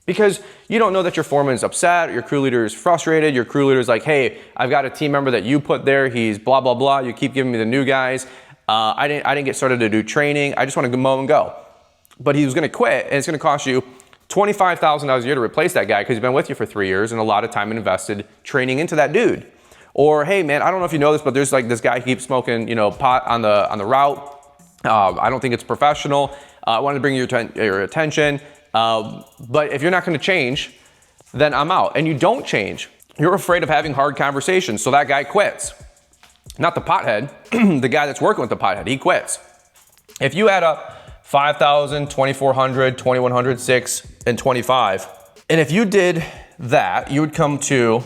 Because you don't know that your foreman is upset, or your crew leader is frustrated, your crew leader is like, hey, I've got a team member that you put there, he's blah, blah, blah, you keep giving me the new guys. I didn't get started to do training, I just want to mow and go. But he was gonna quit, and it's gonna cost you $25,000 a year to replace that guy because he's been with you for 3 years and a lot of time invested training into that dude. Or, hey man, I don't know if you know this, but there's like this guy who keeps smoking, pot on the route. I don't think it's professional. I wanted to bring your attention. But if you're not going to change, then I'm out. And you don't change. You're afraid of having hard conversations, so that guy quits. Not the pothead, the guy that's working with the pothead, he quits. If you add up 5,000, 2,400, 2,100, 6, and 25, and if you did that, you would come to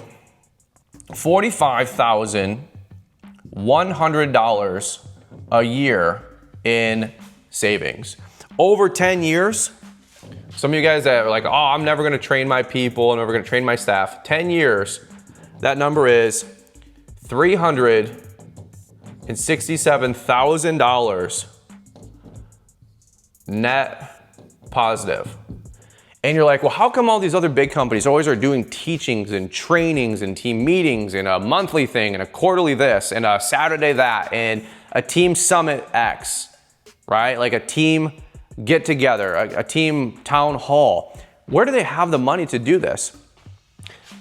$45,100 a year in savings. Over 10 years, some of you guys that are like, oh, I'm never gonna train my people, I'm never gonna train my staff. 10 years, that number is $367,000 net positive. And you're like, well, how come all these other big companies always are doing teachings and trainings and team meetings and a monthly thing and a quarterly this and a Saturday that and a team summit X, right? Like a team get together, a team town hall. Where do they have the money to do this?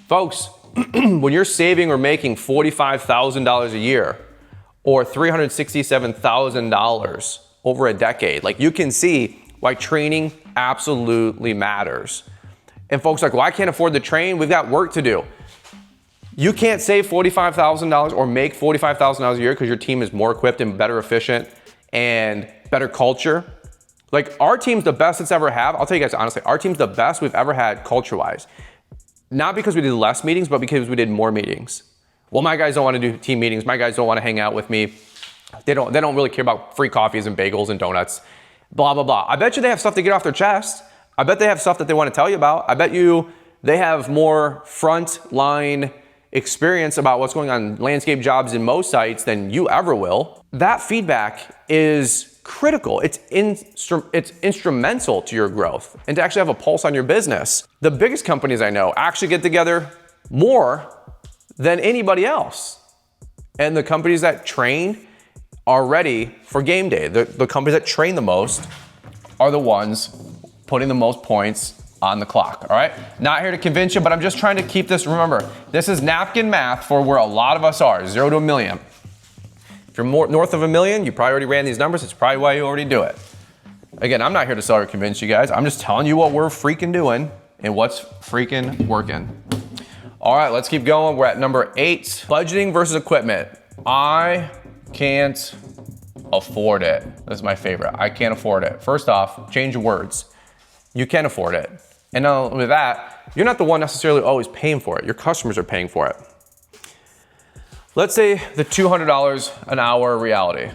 Folks, when you're saving or making $45,000 a year or $367,000 over a decade, like you can see why training absolutely matters. And folks are like, well, I can't afford to train. We've got work to do. You can't save $45,000 or make $45,000 a year because your team is more equipped and better efficient and better culture. Like our team's the best it's ever had. I'll tell you guys honestly, our team's the best we've ever had culture-wise. Not because we did less meetings, but because we did more meetings. Well, my guys don't want to do team meetings. My guys don't want to hang out with me. They don't really care about free coffees and bagels and donuts, blah, blah, blah. I bet you they have stuff to get off their chest. I bet they have stuff that they want to tell you about. I bet you they have more front line experience about what's going on in landscape jobs in most sites than you ever will. That feedback is critical. It's instrumental to your growth and to actually have a pulse on your business. The biggest companies I know actually get together more than anybody else. And the companies that train are ready for game day. The companies that train the most are the ones putting the most points on the clock, all right? Not here to convince you, but I'm just trying to keep this, remember, this is napkin math for where a lot of us are, 0 to a million. If you're more north of a million, you probably already ran these numbers. It's probably why you already do it. Again, I'm not here to sell or convince you guys. I'm just telling you what we're freaking doing and what's freaking working. All right, let's keep going. We're at number 8, budgeting versus equipment. I can't afford it. This is my favorite. I can't afford it. First off, change your words. You can afford it. And not only that, you're not the one necessarily always paying for it. Your customers are paying for it. Let's say the $200 an hour reality.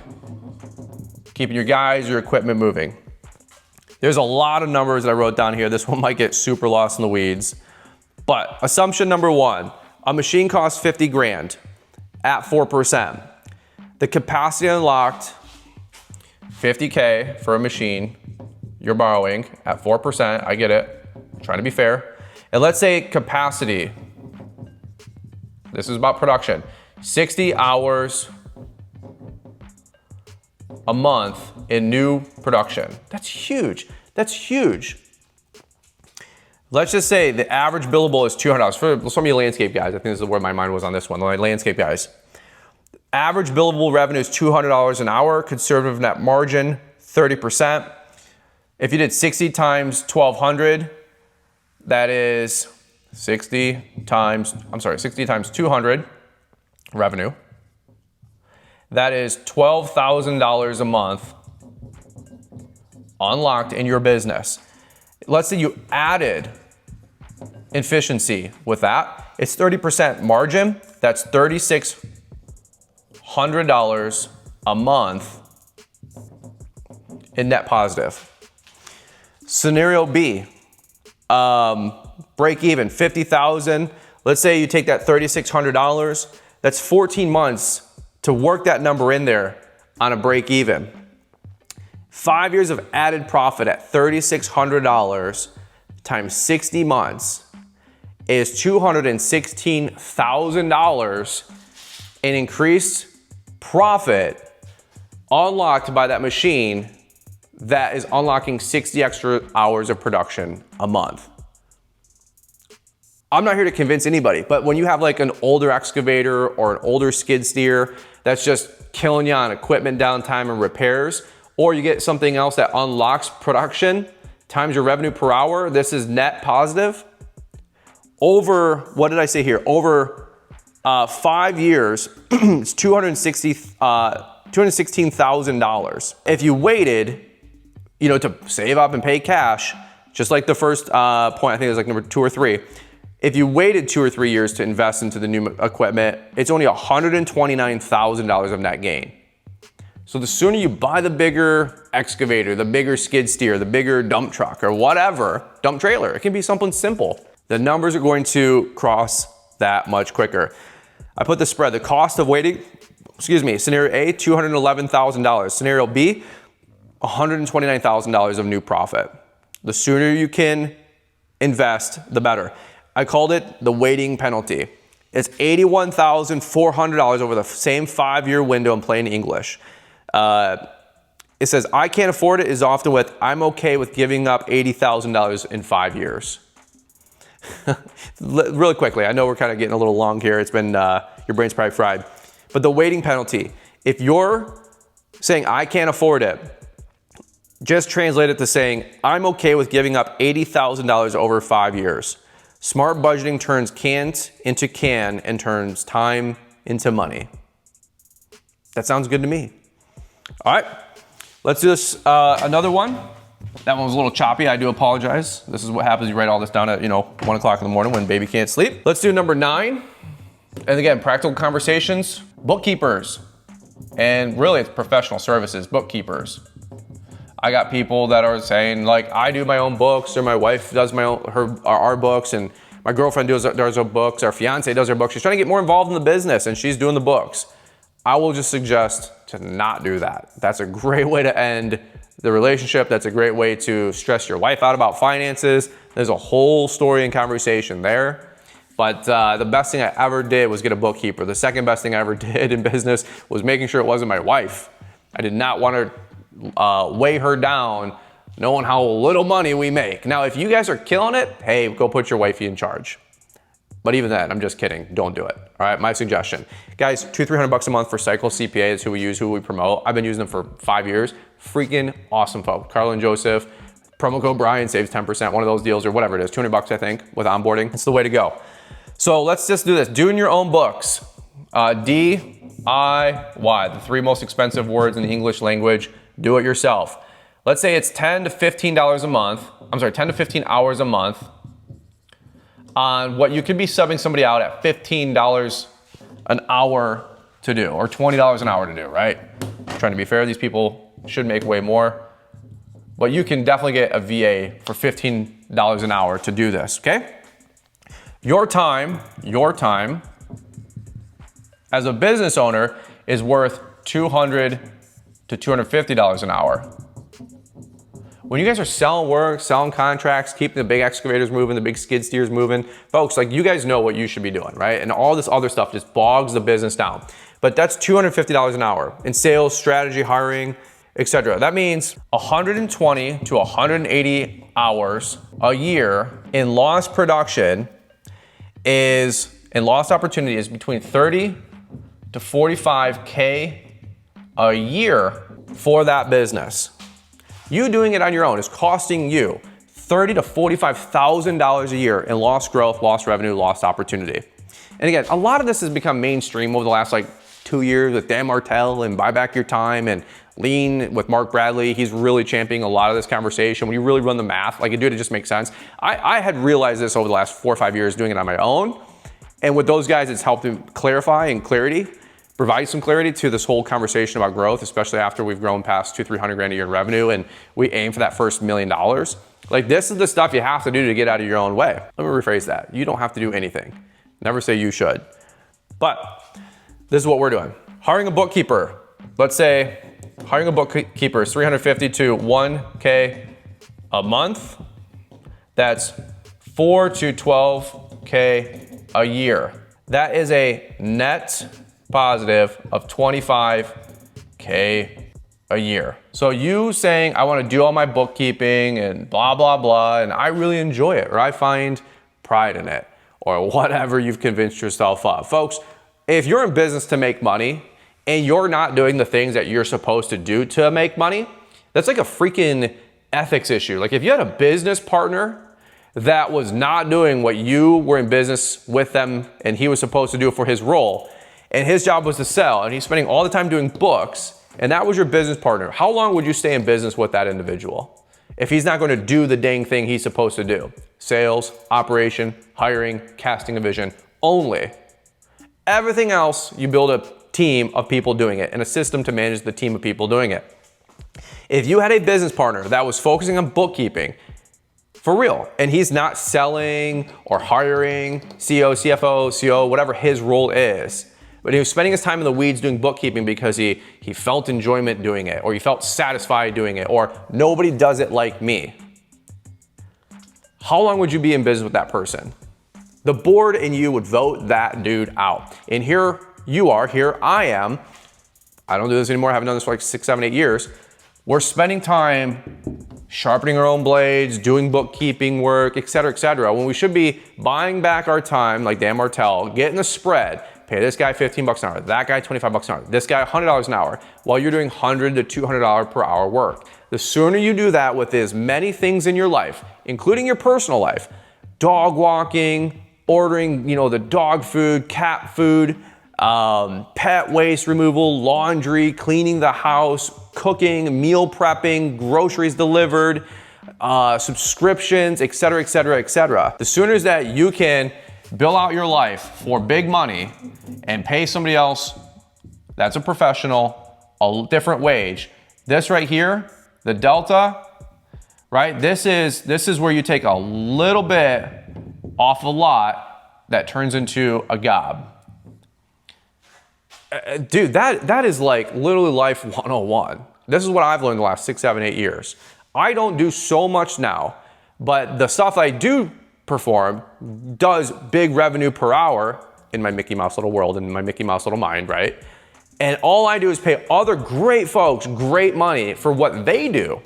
Keeping your guys, your equipment moving. There's a lot of numbers that I wrote down here. This one might get super lost in the weeds. But assumption number 1, a machine costs 50 grand at 4%. The capacity unlocked, 50K for a machine you're borrowing at 4%. I get it, I'm trying to be fair. And let's say capacity, this is about production, 60 hours a month in new production. That's huge. That's huge. Let's just say the average billable is $200. For some of you landscape guys, I think this is where my mind was on this one, the landscape guys. Average billable revenue is $200 an hour, conservative net margin, 30%. If you did 60 times 1,200, that is 60 times 200 revenue. That is $12,000 a month unlocked in your business. Let's say you added efficiency with that. It's 30% margin. That's $3,600 a month in net positive. Scenario B, break even, 50,000. Let's say you take that $3,600. That's 14 months to work that number in there on a break even. 5 years of added profit at $3,600 times 60 months is $216,000 in increased profit unlocked by that machine that is unlocking 60 extra hours of production a month. I'm not here to convince anybody, but when you have like an older excavator or an older skid steer that's just killing you on equipment downtime and repairs, or you get something else that unlocks production times your revenue per hour, this is net positive. Over, what did I say here? Over 5 years, it's $216,000. If you waited, to save up and pay cash, just like the first point, I think it was like number 2 or 3. If you waited 2 or 3 years to invest into the new equipment, it's only $129,000 of net gain. So the sooner you buy the bigger excavator, the bigger skid steer, the bigger dump truck or whatever, dump trailer, it can be something simple. The numbers are going to cross that much quicker. I put the spread, the cost of waiting, scenario A, $211,000. Scenario B, $129,000 of new profit. The sooner you can invest, the better. I called it the waiting penalty. It's $81,400 over the same 5-year window in plain English. It says, I can't afford it is often with, I'm okay with giving up $80,000 in 5 years. Really quickly, I know we're kind of getting a little long here. It's been, your brain's probably fried. But the waiting penalty, if you're saying, I can't afford it, just translate it to saying, I'm okay with giving up $80,000 over 5 years. Smart budgeting turns can't into can and turns time into money. That sounds good to me. All right, let's do this, another one. That one was a little choppy, I do apologize. This is what happens, you write all this down at 1 o'clock in the morning when baby can't sleep. Let's do number 9. And again, practical conversations, bookkeepers. And really it's professional services, bookkeepers. I got people that are saying like, I do my own books, or my wife does our books, and my girlfriend does our books, our fiance does our books. She's trying to get more involved in the business and she's doing the books. I will just suggest to not do that. That's a great way to end the relationship. That's a great way to stress your wife out about finances. There's a whole story and conversation there. But the best thing I ever did was get a bookkeeper. The second best thing I ever did in business was making sure it wasn't my wife. I did not want to weigh her down knowing how little money we make. Now, if you guys are killing it, hey, go put your wifey in charge. But even then, I'm just kidding. Don't do it. All right, my suggestion. Guys, $200-300 a month for Cycle CPA is who we use, who we promote. I've been using them for 5 years. Freaking awesome folks. Carla and Joseph, promo code Brian saves 10%, one of those deals or whatever it is, $200 I think with onboarding. It's the way to go. So let's just do this. Doing your own books. DIY, the 3 most expensive words in the English language. Do it yourself. Let's say it's $10 to $15 a month. I'm sorry, 10 to 15 hours a month on what you could be subbing somebody out at $15 an hour to do, or $20 an hour to do, right? Trying to be fair, these people should make way more, but you can definitely get a VA for $15 an hour to do this, okay? Your time as a business owner is worth $200 to $250 an hour. When you guys are selling work, selling contracts, keeping the big excavators moving, the big skid steers moving, folks, like you guys know what you should be doing, right? And all this other stuff just bogs the business down. But that's $250 an hour in sales, strategy, hiring, etc. That means 120 to 180 hours a year in lost production lost opportunity is between 30 to 45K a year for that business. You doing it on your own is costing you $30,000 to $45,000 a year in lost growth, lost revenue, lost opportunity. And again, a lot of this has become mainstream over the last 2 years with Dan Martell and Buy Back Your Time and Lean with Mark Bradley. He's really championing a lot of this conversation. When you really run the math, it just makes sense. I had realized this over the last 4 or 5 years doing it on my own. And with those guys, it's helped to clarify and provide some clarity to this whole conversation about growth, especially after we've grown past $200-300 grand a year in revenue and we aim for that first $1 million. This is the stuff you have to do to get out of your own way. Let me rephrase that. You don't have to do anything. Never say you should. But this is what we're doing. Hiring a bookkeeper. Let's say hiring a bookkeeper is $350 to $1K a month. That's $4 to $12K a year. That is a net positive of $25K a year. So you saying, I want to do all my bookkeeping and blah, blah, blah, and I really enjoy it, or I find pride in it, or whatever you've convinced yourself of. Folks, if you're in business to make money and you're not doing the things that you're supposed to do to make money, that's like a freaking ethics issue. Like if you had a business partner that was not doing what you were in business with them and he was supposed to do for his role, and his job was to sell, and he's spending all the time doing books, and that was your business partner, how long would you stay in business with that individual if he's not going to do the dang thing he's supposed to do? Sales, operation, hiring, casting a vision only. Everything else, you build a team of people doing it and a system to manage the team of people doing it. If you had a business partner that was focusing on bookkeeping for real, and he's not selling or hiring, CEO, CFO, CO, whatever his role is, but he was spending his time in the weeds doing bookkeeping because he felt enjoyment doing it, or he felt satisfied doing it, or nobody does it like me, how long would you be in business with that person? The board and you would vote that dude out. And here you are, here I am. I don't do this anymore. I haven't done this for like 6, 7, 8 years. We're spending time sharpening our own blades, doing bookkeeping work, et cetera, when we should be buying back our time like Dan Martell, getting the spread, pay this guy $15 an hour, that guy $25 an hour, this guy $100 an hour, while you're doing $100 to $200 per hour work. The sooner you do that with as many things in your life, including your personal life, dog walking, ordering, the dog food, cat food, pet waste removal, laundry, cleaning the house, cooking, meal prepping, groceries delivered, subscriptions, et cetera. The sooner that you can bill out your life for big money and pay somebody else that's a professional a different wage. This right here, the delta, right? This is where you take a little bit off a lot that turns into a gob. Dude, that is like literally life 101. This is what I've learned the last 6, 7, 8 years. I don't do so much now, but the stuff I do perform does big revenue per hour in my Mickey Mouse little world, in my Mickey Mouse little mind, right? And all I do is pay other great folks great money for what they do.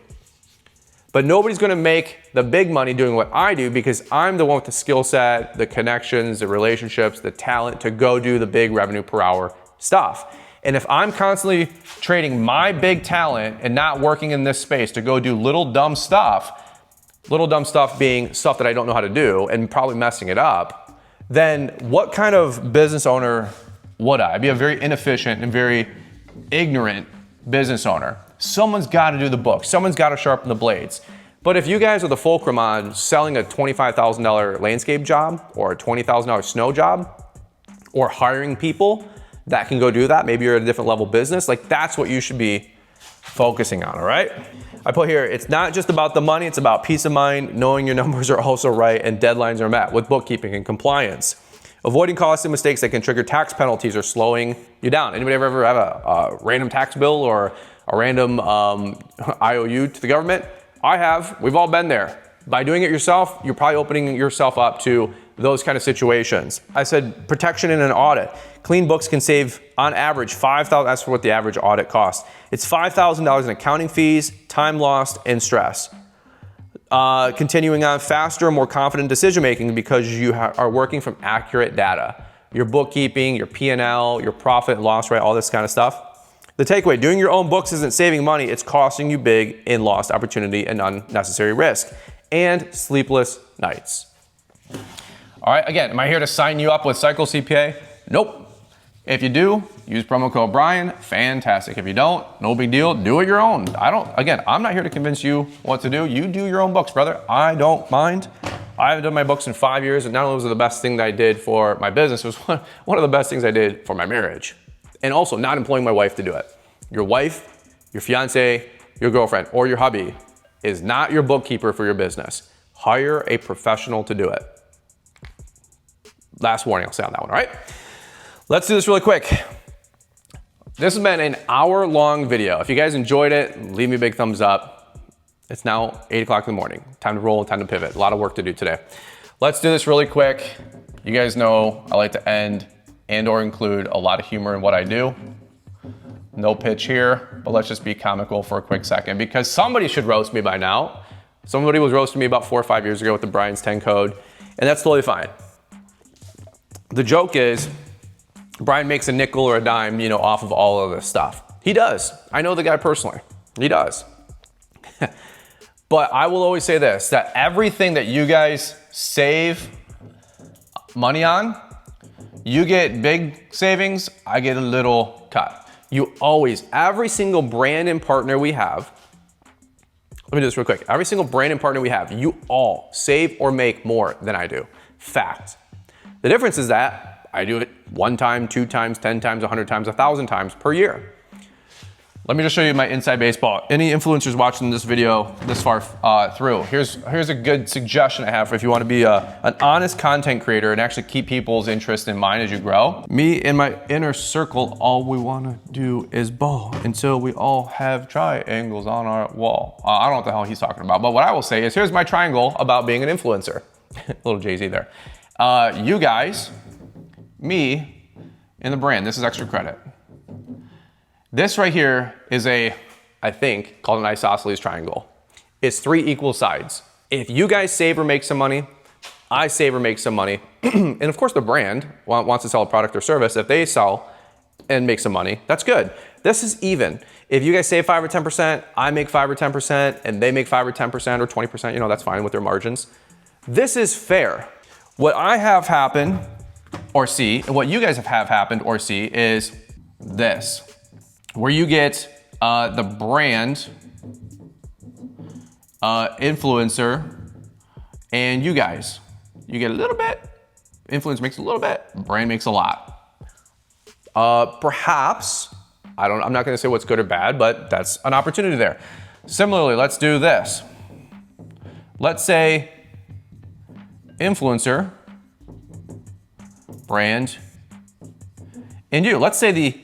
But nobody's gonna make the big money doing what I do because I'm the one with the skill set, the connections, the relationships, the talent to go do the big revenue per hour stuff. And if I'm constantly trading my big talent and not working in this space to go do little dumb stuff being stuff that I don't know how to do and probably messing it up, then what kind of business owner would I? I'd be a very inefficient and very ignorant business owner. Someone's got to do the book. Someone's got to sharpen the blades. But if you guys are the fulcrum on selling a $25,000 landscape job or a $20,000 snow job or hiring people that can go do that, maybe you're at a different level business, like that's what you should be focusing on, all right? I put here, it's not just about the money, it's about peace of mind, knowing your numbers are also right and deadlines are met with bookkeeping and compliance. Avoiding costly mistakes that can trigger tax penalties or slowing you down. Anybody ever have a random tax bill or a random IOU to the government? I have. We've all been there. By doing it yourself, you're probably opening yourself up to those kind of situations. I said protection in an audit. Clean books can save, on average, $5,000. That's what the average audit costs. It's $5,000 in accounting fees, time lost, and stress. Continuing on, faster, more confident decision making because you are working from accurate data. Your bookkeeping, your P&L, your profit and loss rate, all this kind of stuff. The takeaway, doing your own books isn't saving money, it's costing you big in lost opportunity and unnecessary risk and sleepless nights. All right, again, am I here to sign you up with Cycle CPA? Nope. If you do, use promo code Brian, fantastic. If you don't, no big deal, do it your own. I'm not here to convince you what to do. You do your own books, brother. I don't mind. I haven't done my books in 5 years, and not only was it the best thing that I did for my business, it was one of the best things I did for my marriage. And also not employing my wife to do it. Your wife, your fiance, your girlfriend, or your hubby is not your bookkeeper for your business. Hire a professional to do it. Last warning I'll say on that one, all right? Let's do this really quick. This has been an hour-long video. If you guys enjoyed it, leave me a big thumbs up. It's now 8 o'clock in the morning. Time to roll, time to pivot. A lot of work to do today. Let's do this really quick. You guys know I like to end and or include a lot of humor in what I do. no pitch here, but let's just be comical for a quick second because somebody should roast me by now. Somebody was roasting me about 4 or 5 years ago with the Brian's 10 code, and that's totally fine. The joke is, Brian makes a nickel or a dime, off of all of this stuff. He does. I know the guy personally. He does. But I will always say this, that everything that you guys save money on, you get big savings, I get a little cut. You always, every single brand and partner we have, let me do this real quick. Every single brand and partner we have, you all save or make more than I do. Fact. The difference is that I do it 1 time, 2 times, 10 times, 100 times, 1,000 times per year. Let me just show you my inside baseball. Any influencers watching this video this far through, here's a good suggestion I have for if you want to be an honest content creator and actually keep people's interest in mind as you grow. Me and my inner circle, all we want to do is ball until we all have triangles on our wall. I don't know what the hell he's talking about, but what I will say is here's my triangle about being an influencer. A little Jay-Z there. You guys, me, and the brand. This is extra credit. This right here is I think, called an isosceles triangle. It's 3 equal sides. If you guys save or make some money, I save or make some money. And of course the brand wants to sell a product or service. If they sell and make some money, that's good. This is even. If you guys save 5 or 10%, I make 5 or 10%, and they make 5 or 10% or 20%, that's fine with their margins. This is fair. What I have happen or see, and what you guys have happened or see is this. Where you get the brand, influencer, and you guys. You get a little bit, influencer makes a little bit, brand makes a lot. Perhaps, I'm not gonna say what's good or bad, but that's an opportunity there. Similarly, let's do this. Let's say influencer, brand, and you. Let's say the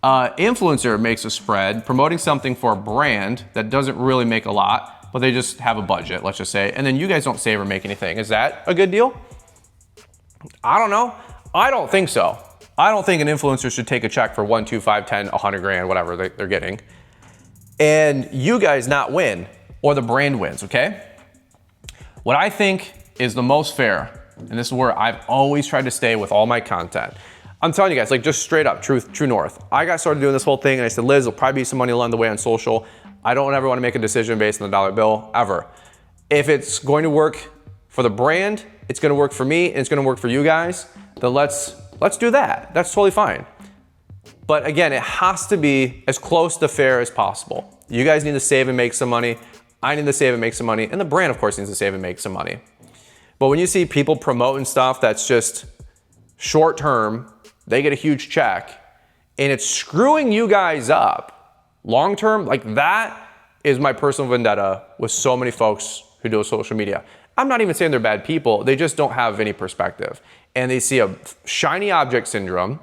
influencer makes a spread promoting something for a brand that doesn't really make a lot, but they just have a budget, let's just say, and then you guys don't save or make anything. Is that a good deal? I don't know. I don't think so. I don't think an influencer should take a check for 1, 2, 5, 10, 100 grand, whatever they're getting, and you guys not win, or the brand wins, okay? What I think is the most fair, and this is where I've always tried to stay with all my content. I'm telling you guys, like just straight up, true north. I got started doing this whole thing and I said, Liz, there'll probably be some money along the way on social. I don't ever want to make a decision based on the dollar bill, ever. If it's going to work for the brand, it's going to work for me, and it's going to work for you guys, then let's do that. That's totally fine. But again, it has to be as close to fair as possible. You guys need to save and make some money. I need to save and make some money. And the brand, of course, needs to save and make some money. But when you see people promoting stuff that's just short term, they get a huge check, and it's screwing you guys up long term, like that is my personal vendetta with so many folks who do social media. I'm not even saying they're bad people, they just don't have any perspective. And they see a shiny object syndrome,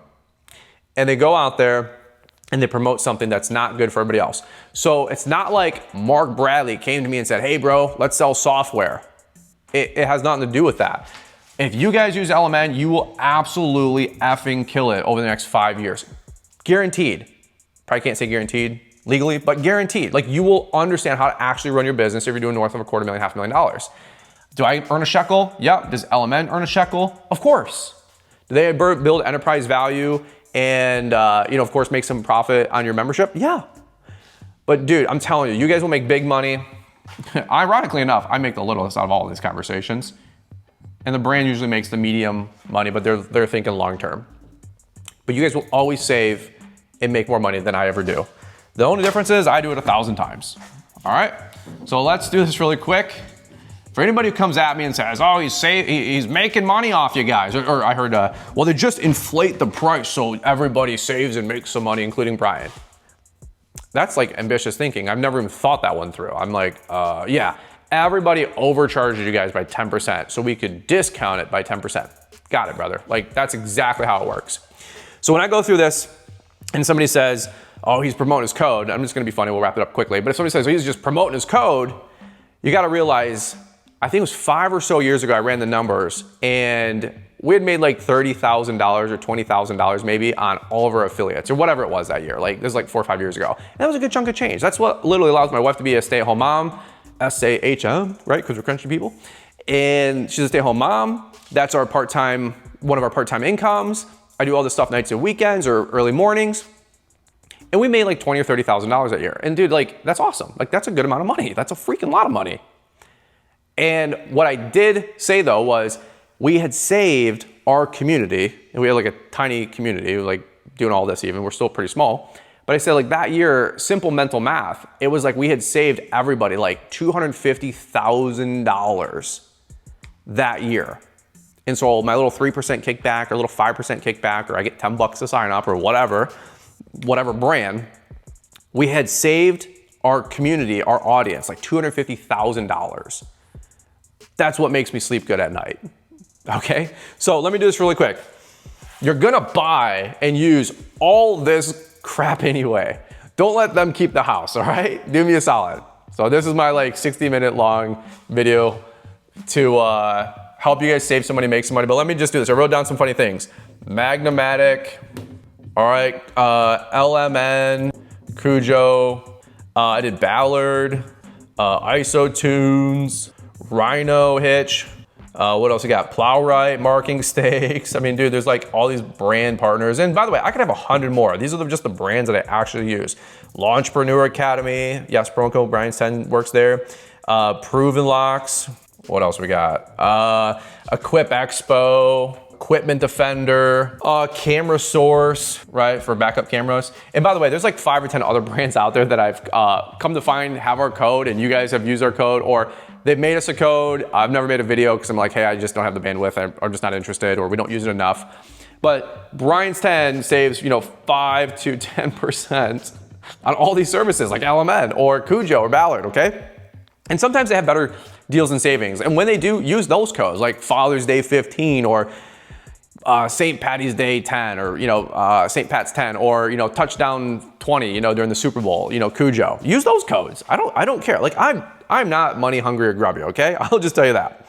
and they go out there and they promote something that's not good for everybody else. So it's not like Mark Bradley came to me and said, hey bro, let's sell software. It has nothing to do with that. If you guys use LMN, you will absolutely effing kill it over the next 5 years. Guaranteed. Probably can't say guaranteed legally, but guaranteed. Like you will understand how to actually run your business if you're doing north of $250,000, $500,000. Do I earn a shekel? Yeah. Does LMN earn a shekel? Of course. Do they build enterprise value and, of course, make some profit on your membership? Yeah. But dude, I'm telling you, you guys will make big money. Ironically enough, I make the littlest out of all of these conversations. And the brand usually makes the medium money, but they're thinking long term. But you guys will always save and make more money than I ever do. The only difference is I do it 1,000 times. All right? So let's do this really quick. For anybody who comes at me and says, oh, he's making money off you guys, or I heard, well, they just inflate the price so everybody saves and makes some money, including Brian. That's like ambitious thinking. I've never even thought that one through. I'm like, yeah. Everybody overcharges you guys by 10%, so we could discount it by 10%. Got it, brother. Like, that's exactly how it works. So when I go through this and somebody says, oh, he's promoting his code, I'm just gonna be funny, we'll wrap it up quickly. But if somebody says, oh, he's just promoting his code, you gotta realize, I think it was 5 or so years ago, I ran the numbers, and we had made like $30,000 or $20,000 maybe on all of our affiliates or whatever it was that year. Like this is like 4 or 5 years ago. And that was a good chunk of change. That's what literally allows my wife to be a stay-at-home mom, SAHM, right? Because we're crunchy people. And she's a stay-at-home mom. That's our part-time, one of our part-time incomes. I do all this stuff nights and weekends or early mornings. And we made like $20,000 or $30,000 that year. And dude, like, that's awesome. Like, that's a good amount of money. That's a freaking lot of money. And what I did say though was we had saved our community, and we had like a tiny community, like doing all this even, we're still pretty small. But I said like that year, simple mental math, it was like we had saved everybody like $250,000 that year. And so my little 3% kickback or little 5% kickback, or I get 10 bucks to sign up or whatever brand, we had saved our community, our audience, like $250,000. That's what makes me sleep good at night, okay? So let me do this really quick. You're gonna buy and use all this crap anyway. Don't let them keep the house, all right? Do me a solid. So this is my like 60-minute long video to help you guys save some money, make some money, but let me just do this. I wrote down some funny things. Magnamatic, all right, LMN, Cujo, I did Ballard, ISO Tunes, Rhino Hitch, what else we got? Plowright, Marking Stakes. I mean, dude, there's like all these brand partners. And by the way, I could have 100 more. These are just the brands that I actually use. Launchpreneur Academy. Yes, promo code Brian 10 works there. Proven Locks. What else we got? Equip Expo. Equipment Defender, Camera Source, right, for backup cameras. And by the way, there's like 5 or 10 other brands out there that I've come to find have our code, and you guys have used our code, or they've made us a code. I've never made a video because I'm like, hey, I just don't have the bandwidth, I'm just not interested, or we don't use it enough. But Brian's 10 saves, 5 to 10% on all these services like LMN or Cujo or Ballard, okay? And sometimes they have better deals and savings. And when they do, use those codes like Father's Day 15 or St. Patty's Day 10 or, St. Pat's 10 or, touchdown 20, during the Super Bowl, Cujo. Use those codes. I don't care. Like I'm not money hungry or grubby, okay? I'll just tell you that.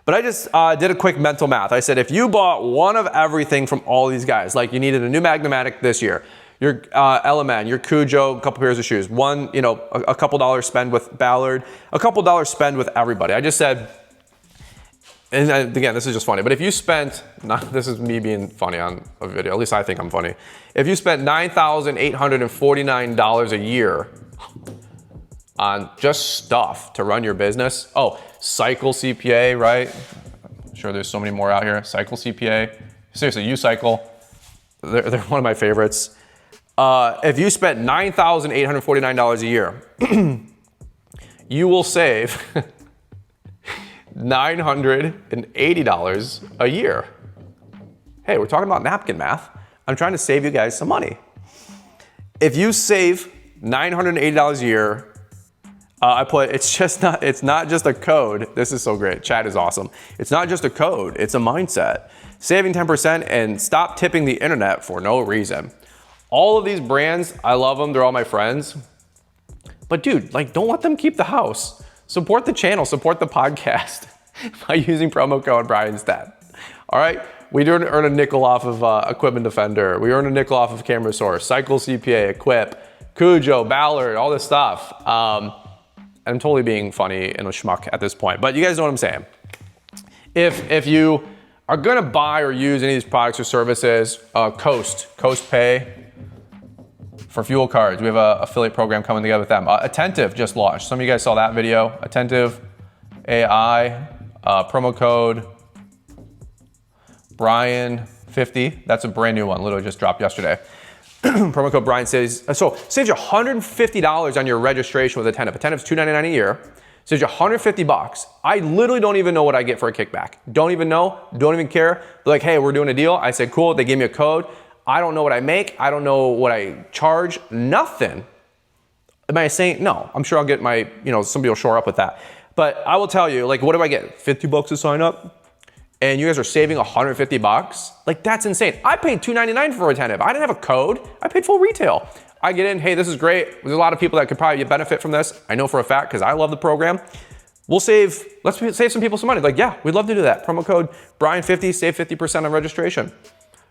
But I just did a quick mental math. I said, if you bought one of everything from all these guys, like you needed a new Magnamatic this year, your LMN, your Cujo, a couple pairs of shoes, one, a couple dollars spend with Ballard, a couple dollars spend with everybody. I just said, and again, this is just funny, but if you spent, this is me being funny on a video, at least I think I'm funny. If you spent $9,849 a year on just stuff to run your business, Cycle CPA, right? I'm sure there's so many more out here. Cycle CPA, seriously, you Cycle, they're one of my favorites. If you spent $9,849 a year, you will save $980 a year. Hey, we're talking about napkin math. I'm trying to save you guys some money. If you save $980 a year, it's not just a code. This is so great. Chat is awesome. It's not just a code, it's a mindset. Saving 10% and stop tipping the internet for no reason. All of these brands, I love them. They're all my friends. But dude, don't let them keep the house. Support the channel, support the podcast by using promo code Brian's 10. All right, we do earn a nickel off of Equipment Defender. We earn a nickel off of Camera Source, Cycle CPA, Equip, Cujo, Ballard, all this stuff. And I'm totally being funny and a schmuck at this point, but you guys know what I'm saying. If you are gonna buy or use any of these products or services, Coast Pay, for fuel cards, we have an affiliate program coming together with them. Attentive just launched. Some of you guys saw that video. Attentive AI, promo code Brian50. That's a brand new one, literally just dropped yesterday. Promo code Brian saves you $150 on your registration with Attentive. Attentive's $299 a year. Saves you $150. I literally don't even know what I get for a kickback. Don't even know, don't even care. They're like, hey, we're doing a deal. I said, cool. They gave me a code. I don't know what I make. I don't know what I charge. Nothing. Am I saying, no, I'm sure I'll get my, somebody will shore up with that. But I will tell you, what do I get? 50 bucks to sign up? And you guys are saving 150 bucks? That's insane. I paid $299 for Attentive. I didn't have a code. I paid full retail. I get in, hey, this is great. There's a lot of people that could probably benefit from this. I know for a fact because I love the program. let's save some people some money. Like, yeah, we'd love to do that. Promo code Brian50, save 50% on registration.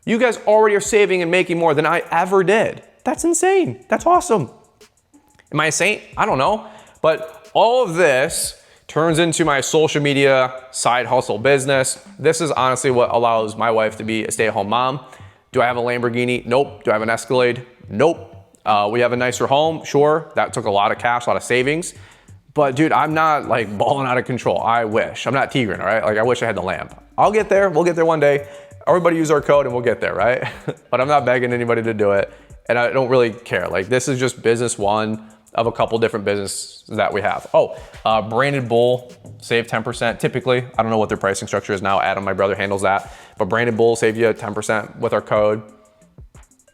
You guys already are saving and making more than I ever did. That's insane. That's awesome. Am I a saint? I don't know. But all of this turns into my social media side hustle business. This is honestly what allows my wife to be a stay-at-home mom. Do I have a Lamborghini? Nope. Do I have an Escalade? Nope. We have a nicer home. Sure. That took a lot of cash, a lot of savings. But dude, I'm not like balling out of control. I wish. I'm not Tigran, all right? Like I wish I had the lamp. I'll get there. We'll get there one day. Everybody use our code and we'll get there, right? But I'm not begging anybody to do it. And I don't really care. Like this is just business one of a couple different businesses that we have. Branded Bull, save 10% typically. I don't know what their pricing structure is now. Adam, my brother, handles that. But Branded Bull save you 10% with our code.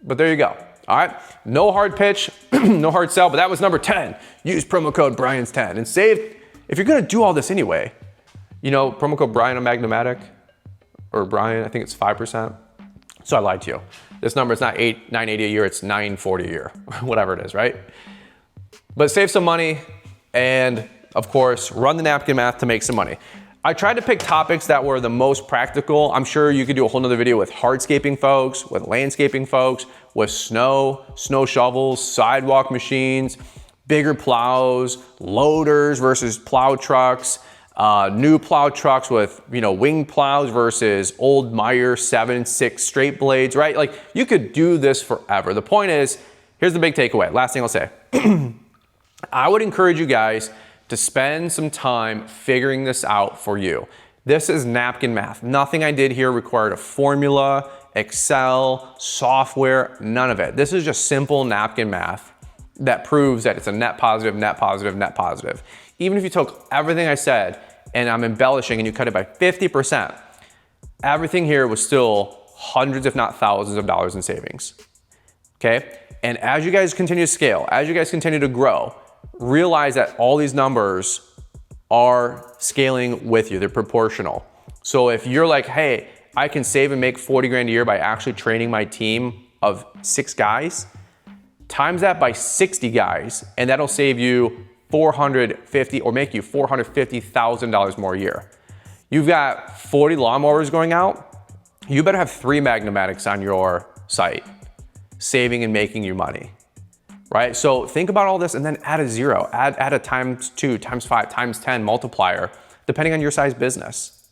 But there you go. All right, no hard pitch, no hard sell, but that was number 10. Use promo code Brian's10 and save, if you're gonna do all this anyway, you know, promo code Brian on Magnomatic, or Brian, I think it's 5%. So I lied to you. This number is not $980 a year, it's $940 a year, whatever it is, right? But save some money and of course, run the napkin math to make some money. I tried to pick topics that were the most practical. I'm sure you could do a whole nother video with hardscaping folks, with landscaping folks, with snow shovels, sidewalk machines, bigger plows, loaders versus plow trucks, new plow trucks with, you know, wing plows versus old Meyer 7-6 straight blades, right? Like you could do this forever. The point is, here's the big takeaway. Last thing I'll say. I would encourage you guys to spend some time figuring this out for you. This is napkin math. Nothing I did here required a formula, Excel, software, none of it. This is just simple napkin math that proves that it's a net positive, net positive, net positive. Even if you took everything I said and I'm embellishing and you cut it by 50%, everything here was still hundreds, if not thousands of dollars in savings, okay? And as you guys continue to scale, as you guys continue to grow, realize that all these numbers are scaling with you. They're proportional. So if you're like, hey, I can save and make 40 grand a year by actually training my team of 6 guys, times that by 60 guys, and that'll save you $450 or make you $450,000 more a year. You've got 40 lawnmowers going out. You better have 3 Magnomatics on your site, saving and making you money. Right? So think about all this and then add a 0, add a times 2, times 5, times 10 multiplier, depending on your size business.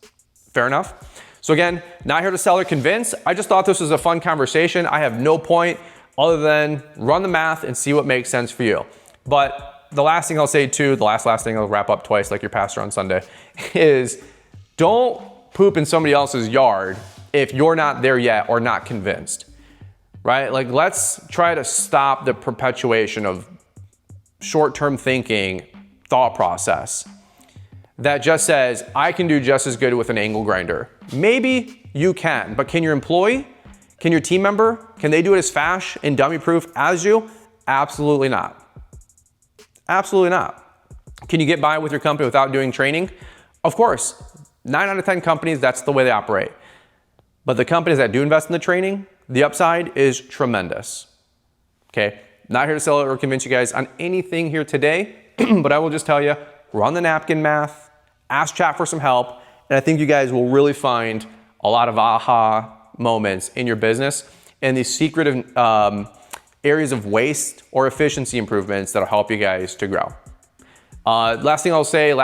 Fair enough? So again, not here to sell or convince. I just thought this was a fun conversation. I have no point other than run the math and see what makes sense for you. But the last thing I'll say too, the last thing I'll wrap up twice like your pastor on Sunday, is don't poop in somebody else's yard if you're not there yet or not convinced. Right? Like let's try to stop the perpetuation of short-term thinking thought process that just says, I can do just as good with an angle grinder. Maybe you can, but can your employee, can your team member, can they do it as fast and dummy-proof as you? Absolutely not. Absolutely not. Can you get by with your company without doing training? Of course. 9 out of 10 companies, that's the way they operate. But the companies that do invest in the training, the upside is tremendous, okay? Not here to sell it or convince you guys on anything here today, but I will just tell you, run the napkin math, ask chat for some help, and I think you guys will really find a lot of aha moments in your business and these secret areas of waste or efficiency improvements that'll help you guys to grow. Last thing I'll say,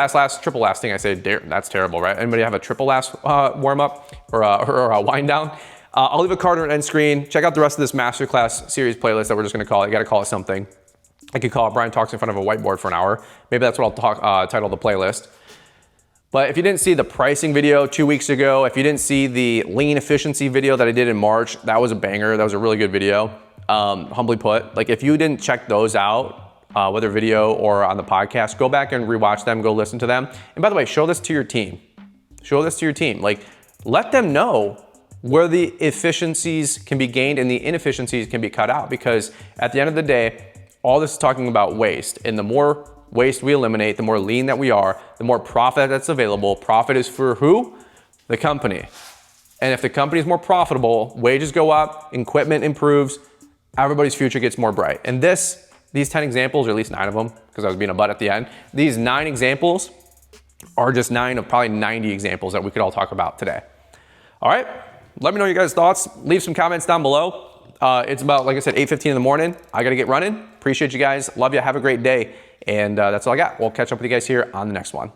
triple last thing I say, that's terrible, right? Anybody have a triple last warm up or a wind down? I'll leave a card on end screen. Check out the rest of this masterclass series playlist that we're just gonna call it. You gotta call it something. I could call it Brian Talks in front of a whiteboard for an hour. Maybe that's what I'll title the playlist. But if you didn't see the pricing video 2 weeks ago, if you didn't see the lean efficiency video that I did in March, that was a banger. That was a really good video, humbly put. Like if you didn't check those out, whether video or on the podcast, go back and rewatch them, go listen to them. And by the way, show this to your team. Show this to your team. Like let them know where the efficiencies can be gained and the inefficiencies can be cut out, because at the end of the day, all this is talking about waste. And the more waste we eliminate, the more lean that we are, the more profit that's available. Profit is for who? The company. And if the company is more profitable, wages go up, equipment improves, everybody's future gets more bright. And these 10 examples, or at least 9 of them, because I was being a butt at the end, these 9 examples are just 9 of probably 90 examples that we could all talk about today. All right, let me know your guys' thoughts. Leave some comments down below. It's about, like I said, 8:15 in the morning. I gotta get running. Appreciate you guys. Love you. Have a great day. And that's all I got. We'll catch up with you guys here on the next one.